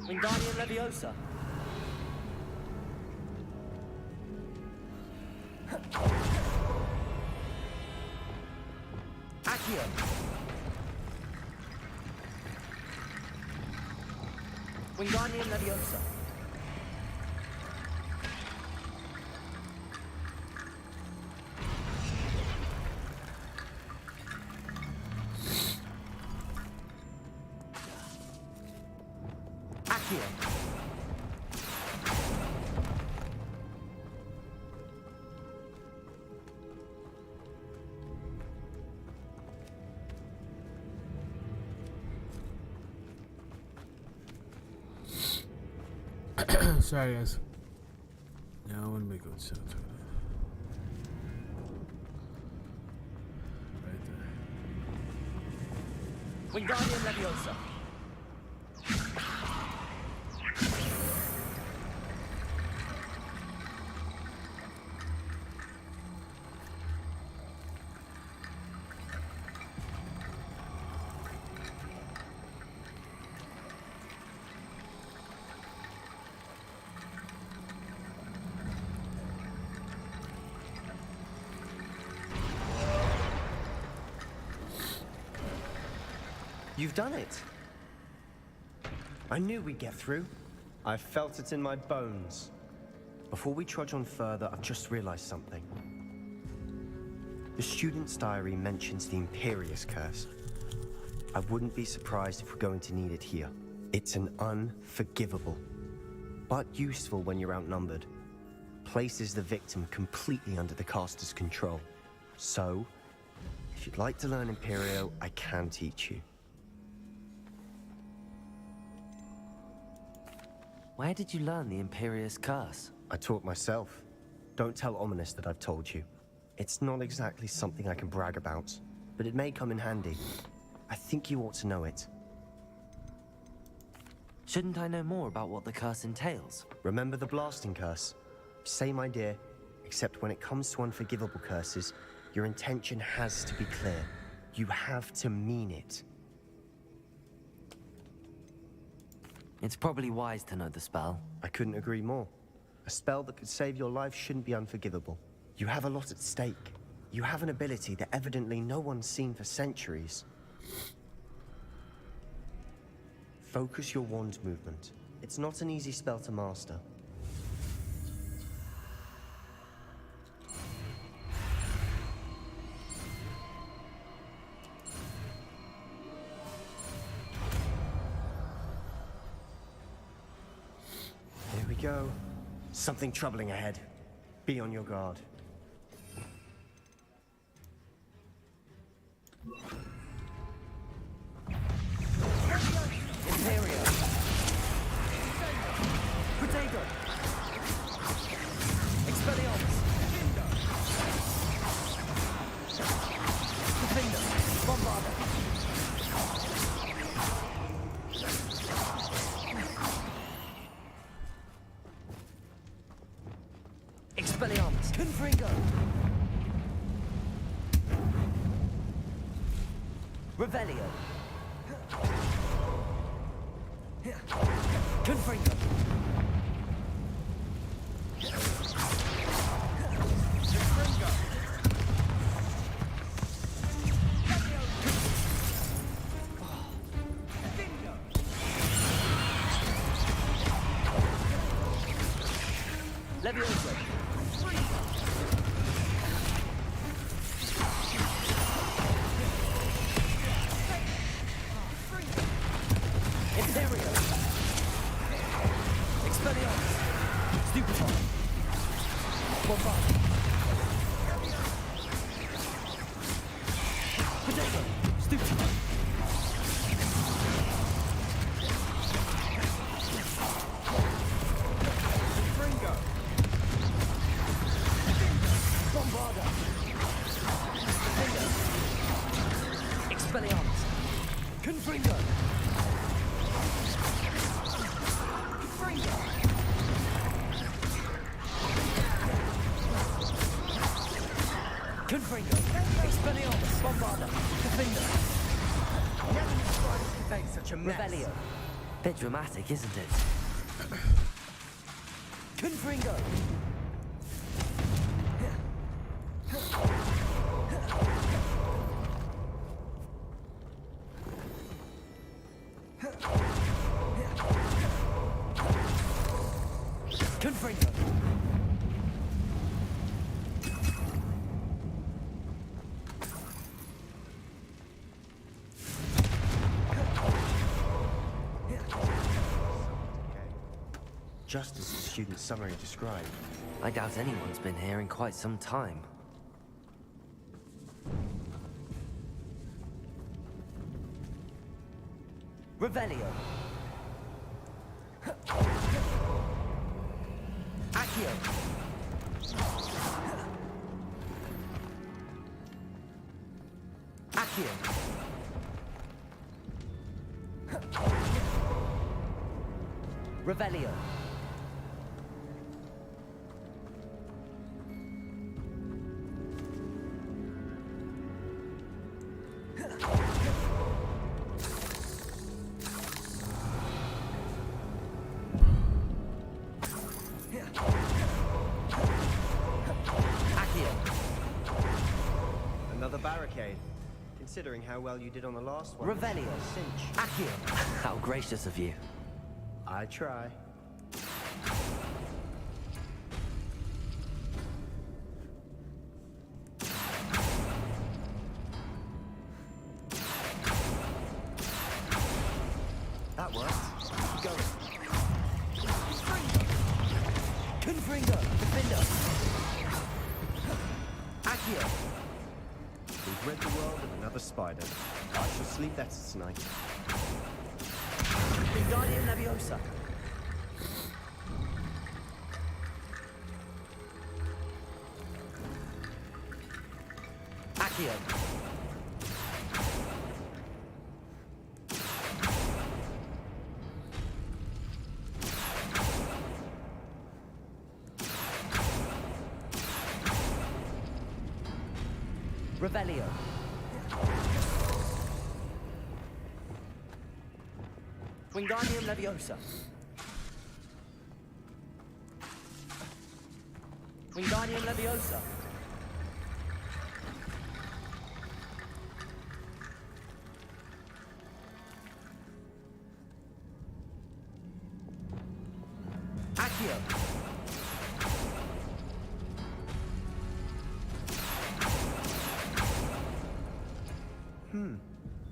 [SPEAKER 3] Wingardium Leviosa. Accio. Wingardium Leviosa. Back here.
[SPEAKER 1] Sorry, guys. Yeah, I want to make it sound right there.
[SPEAKER 3] Wingardium Leviosa.
[SPEAKER 14] You've done it. I knew we'd get through. I felt it in my bones. Before we trudge on further, I've just realized something. The student's diary mentions the Imperious Curse. I wouldn't be surprised if we're going to need it here. It's an unforgivable, but useful when you're outnumbered. Places the victim completely under the caster's control. So, if you'd like to learn Imperio, I can teach you.
[SPEAKER 3] Where did you learn the Imperious Curse?
[SPEAKER 14] I taught myself. Don't tell Ominous that I've told you. It's not exactly something I can brag about, but it may come in handy. I think you ought to know it.
[SPEAKER 3] Shouldn't I know more about what the curse entails?
[SPEAKER 14] Remember the blasting curse? Same idea, except when it comes to unforgivable curses, your intention has to be clear. You have to mean it.
[SPEAKER 3] It's probably wise to know the spell.
[SPEAKER 14] I couldn't agree more. A spell that could save your life shouldn't be unforgivable. You have a lot at stake. You have an ability that evidently no one's seen for centuries. Focus your wand movement. It's not an easy spell to master. Here we go. Something troubling ahead. Be on your guard.
[SPEAKER 3] Imperio. Potato. Expelliarmus. Defender. Bombarder. Expelliarmus. Confringo. Revelio. Confringo. Leviosa. Imperio. Expelliarmus. Stupefy. Bombard. Potato. Stupefy. Confringo. Bombarder. Defender. Expelliarmus. Confringo. Confringo. Expelliarmus. Bombarder. Defender. Never been surprised to make such a mess. Revelio. Bit dramatic, isn't it? Confringo. Confringo.
[SPEAKER 14] just as the student's summary described.
[SPEAKER 3] I doubt anyone's been here in quite some time. Revelio. Accio. Accio. Revelio.
[SPEAKER 14] Another barricade. Considering how well you did on the last one.
[SPEAKER 3] Revelio.
[SPEAKER 14] Cinch.
[SPEAKER 3] Accio. How gracious of you.
[SPEAKER 14] I try. That worked. Keep going.
[SPEAKER 3] Confringo. Defender. Accio.
[SPEAKER 14] We've rid the world of another spider. I shall sleep better tonight.
[SPEAKER 3] Wingardium Leviosa. Accio. Revelio. Wingardium Leviosa. Wingardium Leviosa. Accio.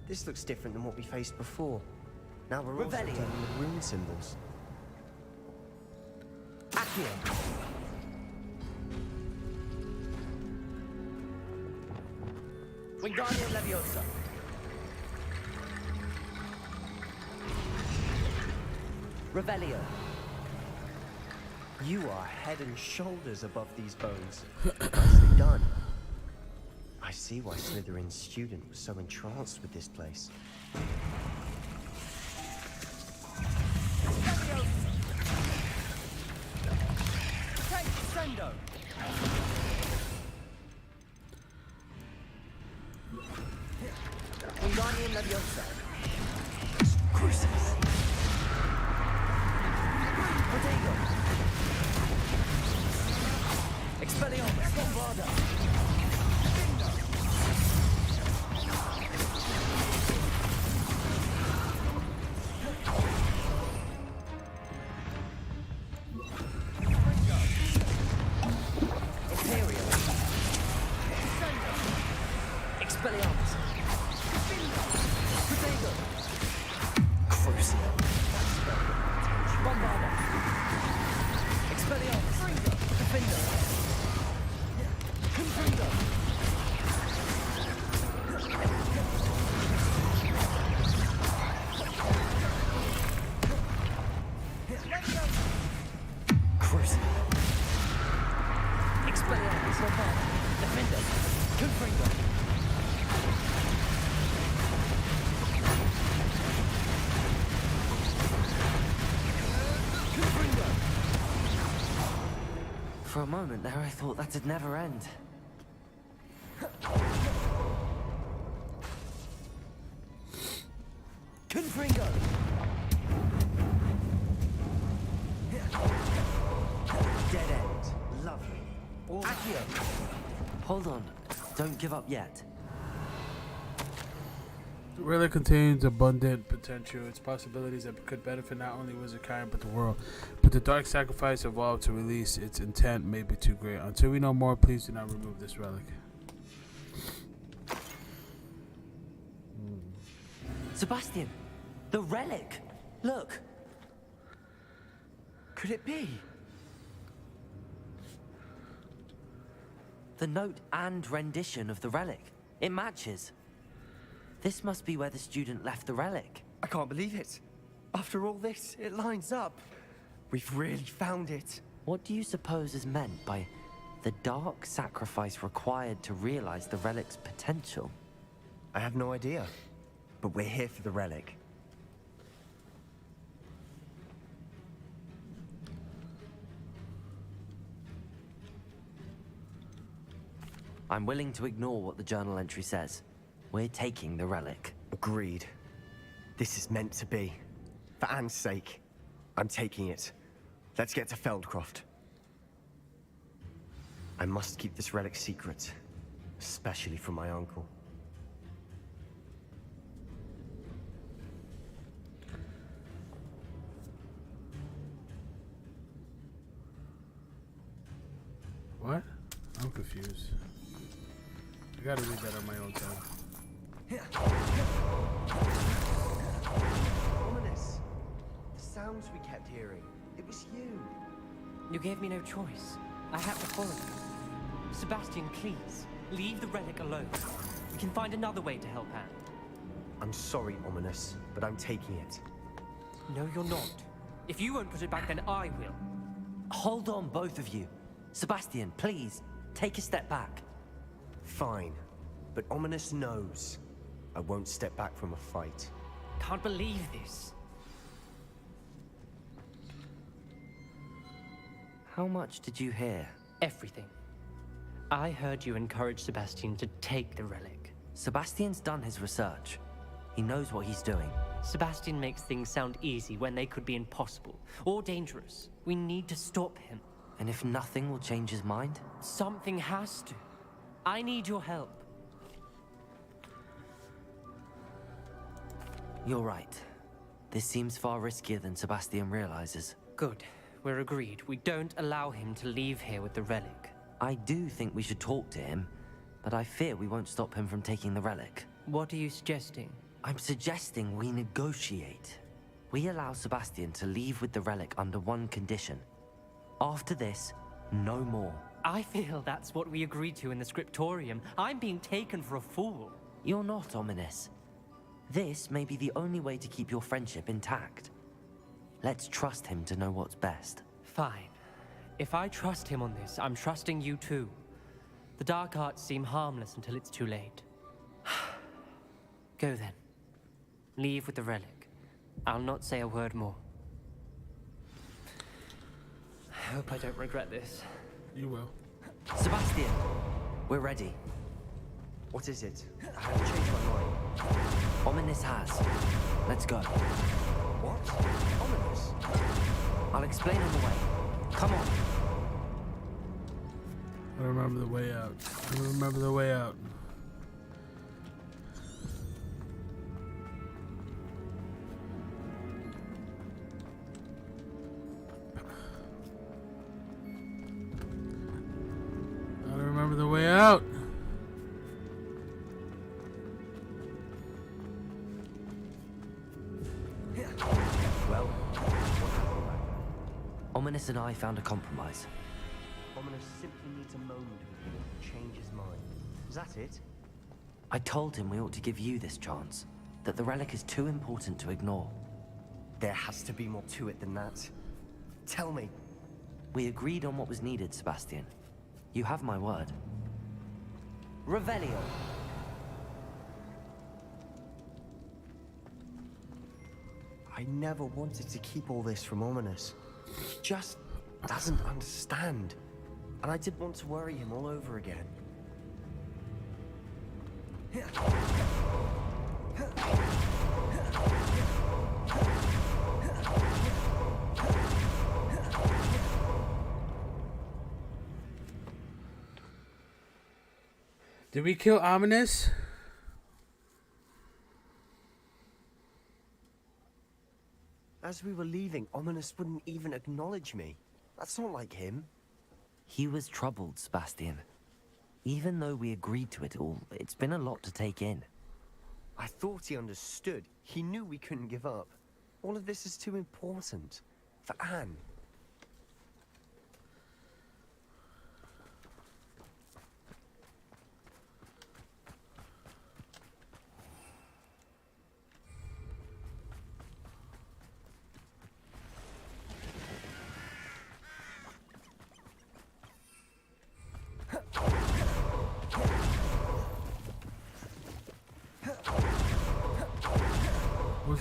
[SPEAKER 14] This looks different than what we faced before. Now we're also
[SPEAKER 3] Revelio.
[SPEAKER 14] dealing with rune symbols.
[SPEAKER 3] Accio. Wingardium Leviosa. Revelio.
[SPEAKER 14] You are head and shoulders above these bones. Nicely done. I see why Slytherin's student was so entranced with this place.
[SPEAKER 3] Take Sendo. Wingardium Leviosa. Crucis. Protego. Expelliarmus. Bombarda. Expelliarmus. Protego. Crucio. Bombarda. Expelliarmus. Defender. Confringo. Crucio. Expelliarmus. Bombarda. Defender. Confringo. For a moment there, I thought that'd never end. Confringo!
[SPEAKER 14] Dead end. Lovely.
[SPEAKER 3] Accio! Hold on. Don't give up yet.
[SPEAKER 1] The relic contains abundant potential. Its possibilities that could benefit not only Wizardkind but the world. But the dark sacrifice involved to release its intent may be too great. Until we know more, please do not remove this relic.
[SPEAKER 3] Sebastian! The relic! Look! could it be? The note and rendition of the relic. It matches. This must be where the student left the relic.
[SPEAKER 15] I can't believe it. After all this, it lines up. We've really found it.
[SPEAKER 3] What do you suppose is meant by the dark sacrifice required to realize the relic's potential?
[SPEAKER 14] I have no idea, but we're here for the relic.
[SPEAKER 3] I'm willing to ignore what the journal entry says. We're taking the relic.
[SPEAKER 14] Agreed. This is meant to be. For Anne's sake, I'm taking it. Let's get to Feldcroft. I must keep this relic secret, especially from my uncle.
[SPEAKER 1] What? I'm confused. I gotta read that on my own time.
[SPEAKER 15] Ominous. The sounds we kept hearing. It was you.
[SPEAKER 12] You gave me no choice. I had to follow you. Sebastian, please, leave the relic alone. We can find another way to help Anne.
[SPEAKER 14] I'm sorry, Ominous, but I'm taking it.
[SPEAKER 12] No, you're not. If you won't put it back, then I will.
[SPEAKER 3] Hold on, both of you. Sebastian, please, take a step back.
[SPEAKER 14] Fine, but Ominous knows I won't step back from a fight.
[SPEAKER 12] Can't believe this.
[SPEAKER 3] How much did you hear?
[SPEAKER 12] Everything. I heard you encourage Sebastian to take the relic.
[SPEAKER 3] Sebastian's done his research. He knows what he's doing.
[SPEAKER 12] Sebastian makes things sound easy when they could be impossible or dangerous. We need to stop him.
[SPEAKER 3] And if nothing will change his mind?
[SPEAKER 12] Something has to. I need your help.
[SPEAKER 3] You're right. This seems far riskier than Sebastian realizes.
[SPEAKER 12] Good. We're agreed. We don't allow him to leave here with the relic.
[SPEAKER 3] I do think we should talk to him, but I fear we won't stop him from taking the relic.
[SPEAKER 12] What are you suggesting?
[SPEAKER 3] I'm suggesting we negotiate. We allow Sebastian to leave with the relic under one condition. After this, no more.
[SPEAKER 12] I feel that's what we agreed to in the scriptorium. I'm being taken for a fool.
[SPEAKER 3] You're not, Ominous. This may be the only way to keep your friendship intact. Let's trust him to know what's best.
[SPEAKER 12] Fine. If I trust him on this, I'm trusting you too. The dark arts seem harmless until it's too late. Go then. Leave with the relic. I'll not say a word more. I hope I don't regret this.
[SPEAKER 1] You will.
[SPEAKER 3] Sebastian, we're ready.
[SPEAKER 14] What is it? I haven't changed my mind.
[SPEAKER 3] Ominous has. Let's go.
[SPEAKER 14] What? Ominous?
[SPEAKER 3] I'll explain on the way. Come on.
[SPEAKER 1] I remember the way out. I remember the way out. I remember the way out.
[SPEAKER 14] Well, what happened back then?
[SPEAKER 3] Ominous and I found a compromise.
[SPEAKER 14] Ominous simply needs a moment with him to change his mind. Is that it?
[SPEAKER 3] I told him we ought to give you this chance, that the relic is too important to ignore.
[SPEAKER 14] There has to be more to it than that. Tell me.
[SPEAKER 3] We agreed on what was needed, Sebastian. You have my word. Revelio.
[SPEAKER 14] I never wanted to keep all this from Ominous. He just doesn't understand. And I didn't want to worry him all over again.
[SPEAKER 1] Did we kill Ominous?
[SPEAKER 14] As we were leaving, Ominous wouldn't even acknowledge me. That's not like him.
[SPEAKER 3] He was troubled, Sebastian. Even though we agreed to it all, it's been a lot to take in.
[SPEAKER 14] I thought he understood. He knew we couldn't give up. All of this is too important. For Anne.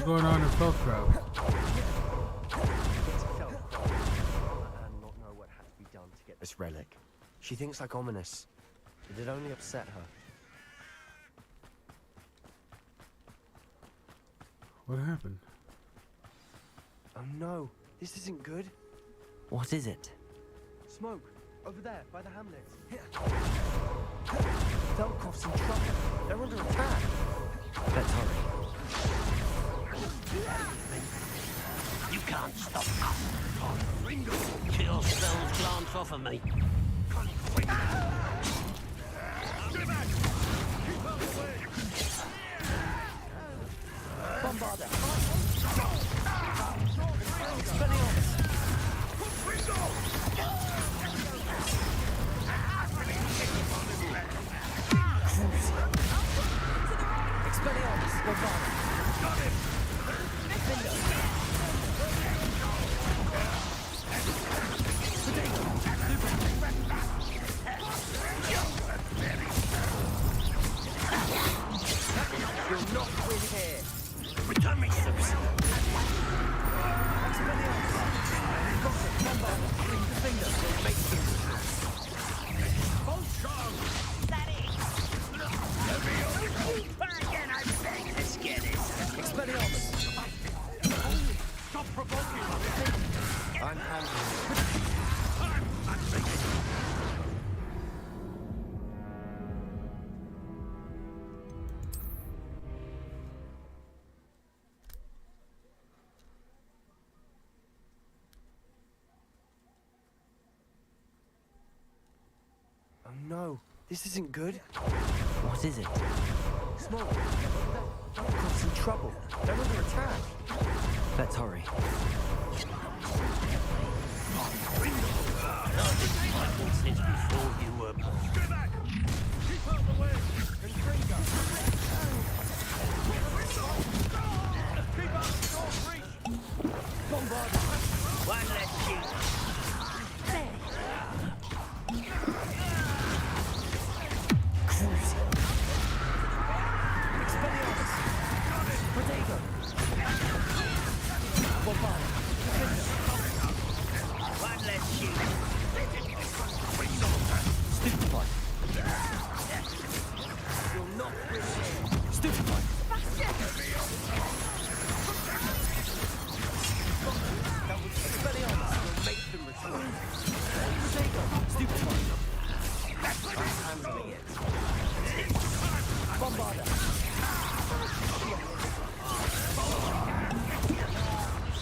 [SPEAKER 1] going on in Feldcroft?
[SPEAKER 14] Not know what had to be done to get this relic. She thinks like ominous. It'd only upset her.
[SPEAKER 1] What happened?
[SPEAKER 14] Oh no, this isn't good.
[SPEAKER 3] What is it?
[SPEAKER 14] Smoke, over there, by the hamlet. Velkov's in trouble. They're under attack.
[SPEAKER 3] Let's hurry.
[SPEAKER 11] You can't stop us. Kill spells glance off of me.
[SPEAKER 15] Bombarder. Expelliarmus. Bombarder. Got it. You'll not win here.
[SPEAKER 11] Return me, Sips.
[SPEAKER 15] Stop provoking!
[SPEAKER 14] I'm handling Oh no, this isn't good.
[SPEAKER 3] What is it?
[SPEAKER 14] Smoke, Velkov's in trouble. They're under attack.
[SPEAKER 3] Let's hurry.
[SPEAKER 11] Since before you were born.
[SPEAKER 15] Stay back! Keep out the way! Confringo! Keep out the short reach! Bombarder!
[SPEAKER 11] One less shoot.
[SPEAKER 15] Expelliarmus! Protego! Bombarder!
[SPEAKER 11] One less shoot.
[SPEAKER 15] Stupefy! You'll not win here! Stupefy! That was Expelliarmus will make them return. Protego! Stupefy! I'm handling it. Bombarder!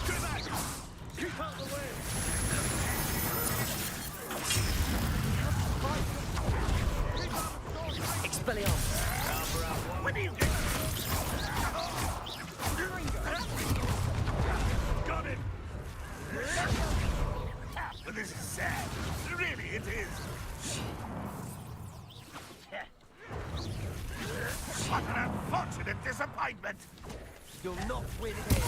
[SPEAKER 15] Stay back! Keep out the way! Expelliarmus!
[SPEAKER 11] When you
[SPEAKER 15] Got it!
[SPEAKER 9] But this is sad. Really, it is. What an unfortunate disappointment.
[SPEAKER 15] You'll not win here!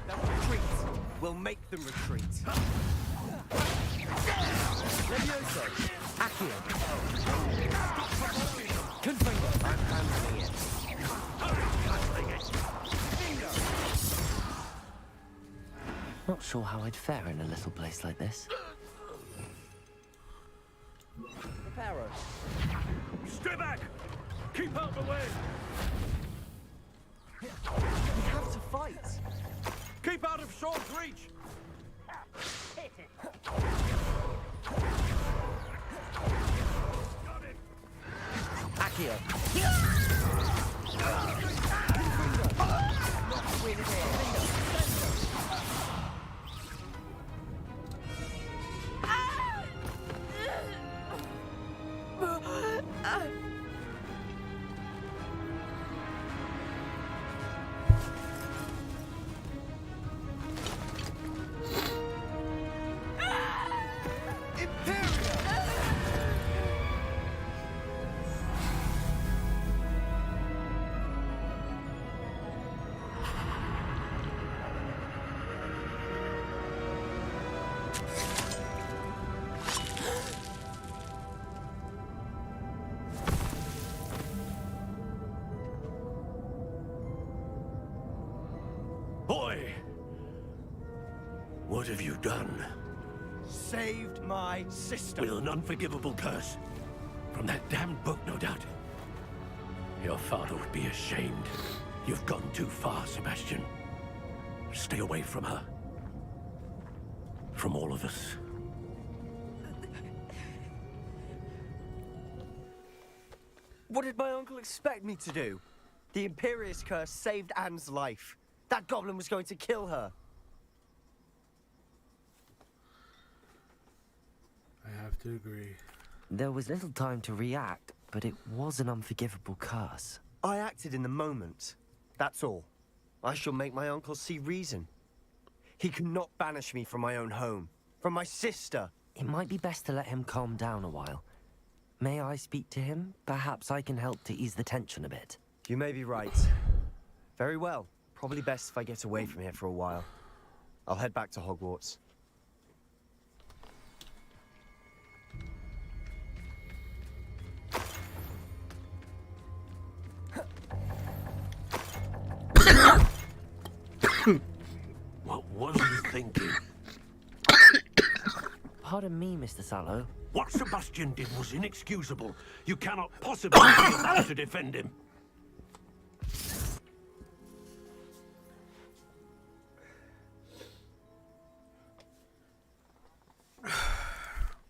[SPEAKER 15] That retreat will make them retreat. Levioso! Accio! Confringo!
[SPEAKER 14] I'm handling it.
[SPEAKER 3] Not sure how I'd fare in a little place like this.
[SPEAKER 15] Reparo! Stay back! Keep out the way! We have to fight! Keep out of short reach! Accio! Not win here!
[SPEAKER 10] Why? What have you done?
[SPEAKER 15] Saved my sister.
[SPEAKER 10] With an unforgivable curse. From that damned book, no doubt. Your father would be ashamed. You've gone too far, Sebastian. Stay away from her. From all of us.
[SPEAKER 15] What did my uncle expect me to do? The Imperious curse saved Anne's life. That goblin was going to kill her.
[SPEAKER 1] I have to agree.
[SPEAKER 3] There was little time to react, but it was an unforgivable curse.
[SPEAKER 14] I acted in the moment. That's all. I shall make my uncle see reason. He cannot banish me from my own home. From my sister.
[SPEAKER 3] It might be best to let him calm down a while. May I speak to him? Perhaps I can help to ease the tension a bit.
[SPEAKER 14] You may be right. Very well. Probably best if I get away from here for a while. I'll head back to Hogwarts.
[SPEAKER 10] What was you thinking?
[SPEAKER 3] Pardon me, Mr. Sallow.
[SPEAKER 10] What Sebastian did was inexcusable. You cannot possibly be able to defend him.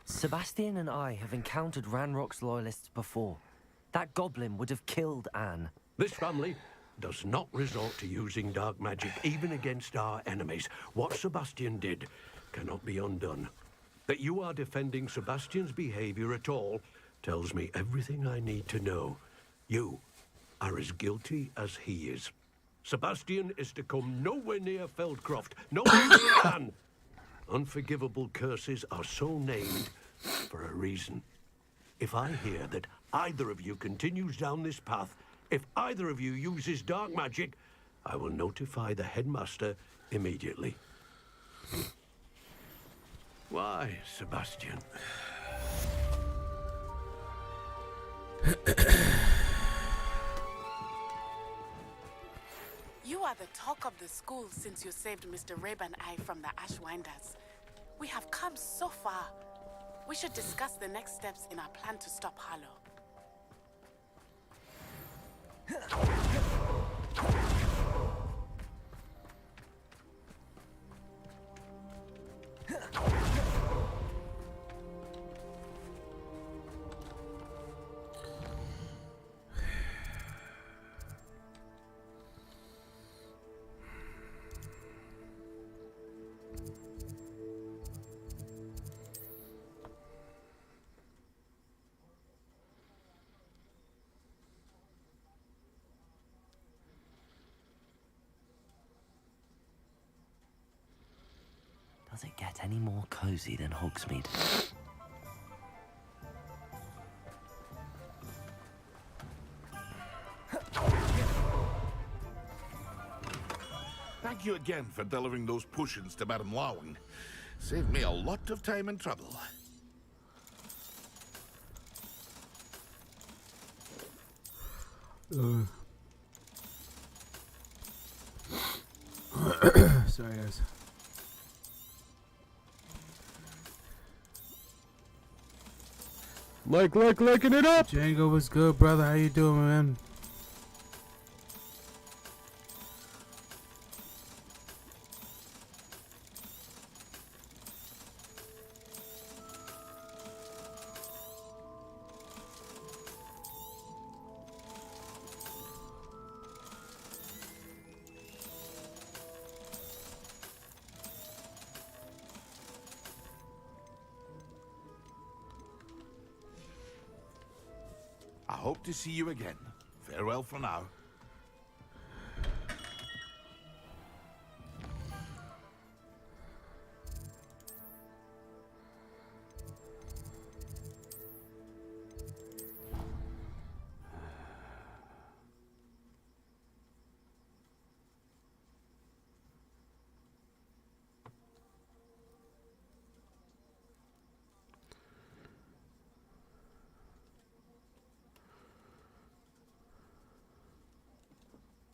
[SPEAKER 3] Sebastian and I have encountered Ranrock's loyalists before. That goblin would have killed Anne.
[SPEAKER 10] This family does not resort to using dark magic, even against our enemies. What Sebastian did cannot be undone. That you are defending Sebastian's behavior at all tells me everything I need to know. You are as guilty as he is. Sebastian is to come nowhere near Feldcroft, nowhere near Anne. Unforgivable curses are so named for a reason. If I hear that either of you continues down this path, if either of you uses dark magic, I will notify the headmaster immediately. Why, Sebastian?
[SPEAKER 6] You are the talk of the school since you saved Mr. Rabe and I from the Ashwinders. We have come so far. We should discuss the next steps in our plan to stop Harlow.
[SPEAKER 3] Does it get any more cozy than Hogsmeade?
[SPEAKER 9] Thank you again for delivering those potions to Madame Lawing. Saved me a lot of time and trouble.
[SPEAKER 1] Sorry, guys. Liking it up. Django was good, brother. How you doing, man?
[SPEAKER 9] I hope to see you again. Farewell for now.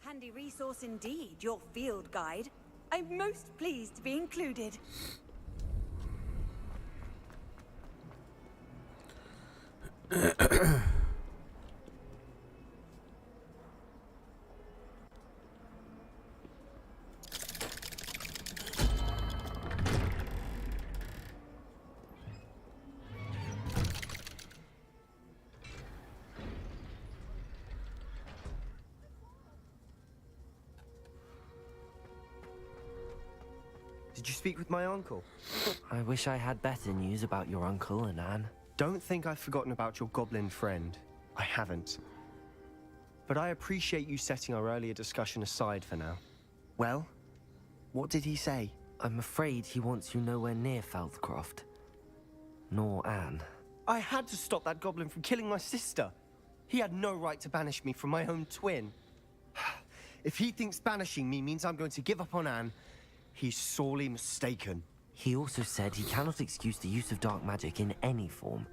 [SPEAKER 13] Handy resource indeed, your field guide. I'm most pleased to be included.
[SPEAKER 14] Did you speak with my uncle?
[SPEAKER 3] I wish I had better news about your uncle and Anne.
[SPEAKER 14] Don't think I've forgotten about your goblin friend. I haven't. But I appreciate you setting our earlier discussion aside for now. Well, what did he say?
[SPEAKER 3] I'm afraid he wants you nowhere near Feldcroft. Nor Anne.
[SPEAKER 14] I had to stop that goblin from killing my sister. He had no right to banish me from my own twin. If he thinks banishing me means I'm going to give up on Anne, he's sorely mistaken.
[SPEAKER 3] He also said he cannot excuse the use of dark magic in any form,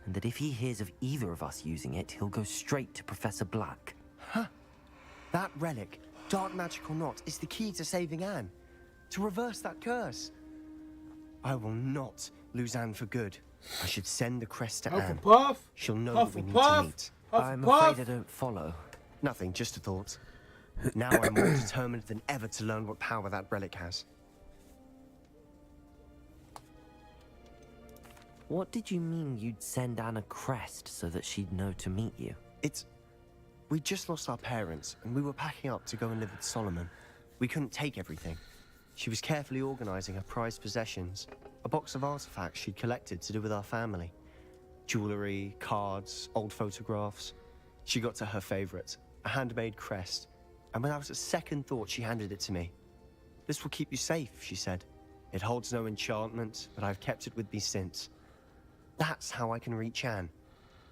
[SPEAKER 3] and that if he hears of either of us using it, he'll go straight to Professor Black.
[SPEAKER 14] Huh. That relic, dark magic or not, is the key to saving Anne. To reverse that curse. I will not lose Anne for good. I should send the crest to Anne.
[SPEAKER 1] Puff.
[SPEAKER 14] She'll know
[SPEAKER 1] Puff
[SPEAKER 14] that we need
[SPEAKER 1] puff.
[SPEAKER 14] to meet.
[SPEAKER 3] I'm afraid I don't follow.
[SPEAKER 14] Nothing, just a thought. Now I'm more determined than ever to learn what power that relic has.
[SPEAKER 3] What did you mean you'd send Anne a crest so that she'd know to meet you?
[SPEAKER 14] We just lost our parents, and we were packing up to go and live with Solomon. We couldn't take everything. She was carefully organizing her prized possessions, a box of artifacts she'd collected to do with our family. Jewelry, cards, old photographs. She got to her favorite, a handmade crest, and without a second thought, she handed it to me. This will keep you safe, she said. It holds no enchantment, but I've kept it with me since. That's how I can reach Anne.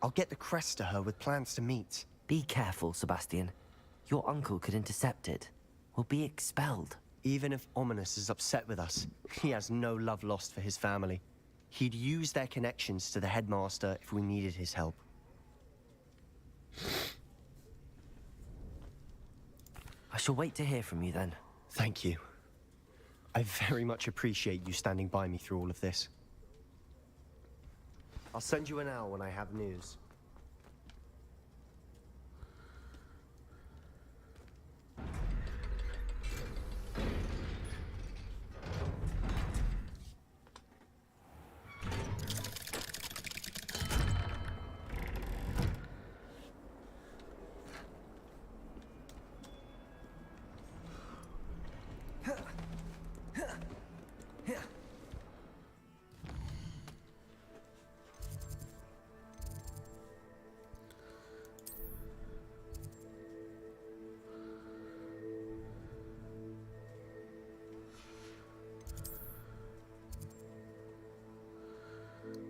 [SPEAKER 14] I'll get the crest to her with plans to meet.
[SPEAKER 3] Be careful, Sebastian. Your uncle could intercept it. We'll be expelled.
[SPEAKER 14] Even if Ominous is upset with us, he has no love lost for his family. He'd use their connections to the headmaster if we needed his help.
[SPEAKER 3] I shall wait to hear from you then.
[SPEAKER 14] Thank you. I very much appreciate you standing by me through all of this. I'll send you an owl when I have news.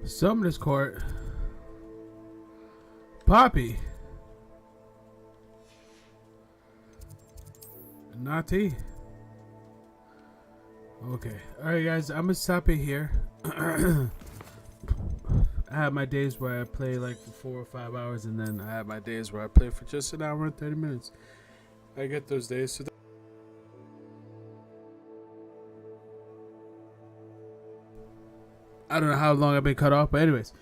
[SPEAKER 1] Summoner's Court. Poppy. Naughty. Okay. Alright guys, I'm gonna stop it here. I have my days where I play like for 4 or 5 hours, and then I have my days where I play for just an hour and 30 minutes. I get those days. So I don't know how long I've been cut off, but anyways,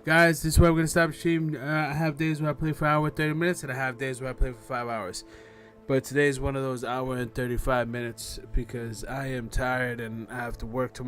[SPEAKER 1] guys, this is where I'm gonna stop stream. I have days where I play for an hour and 30 minutes, and I have days where I play for 5 hours. But today is one of those hour and 35 minutes because I am tired and I have to work tomorrow.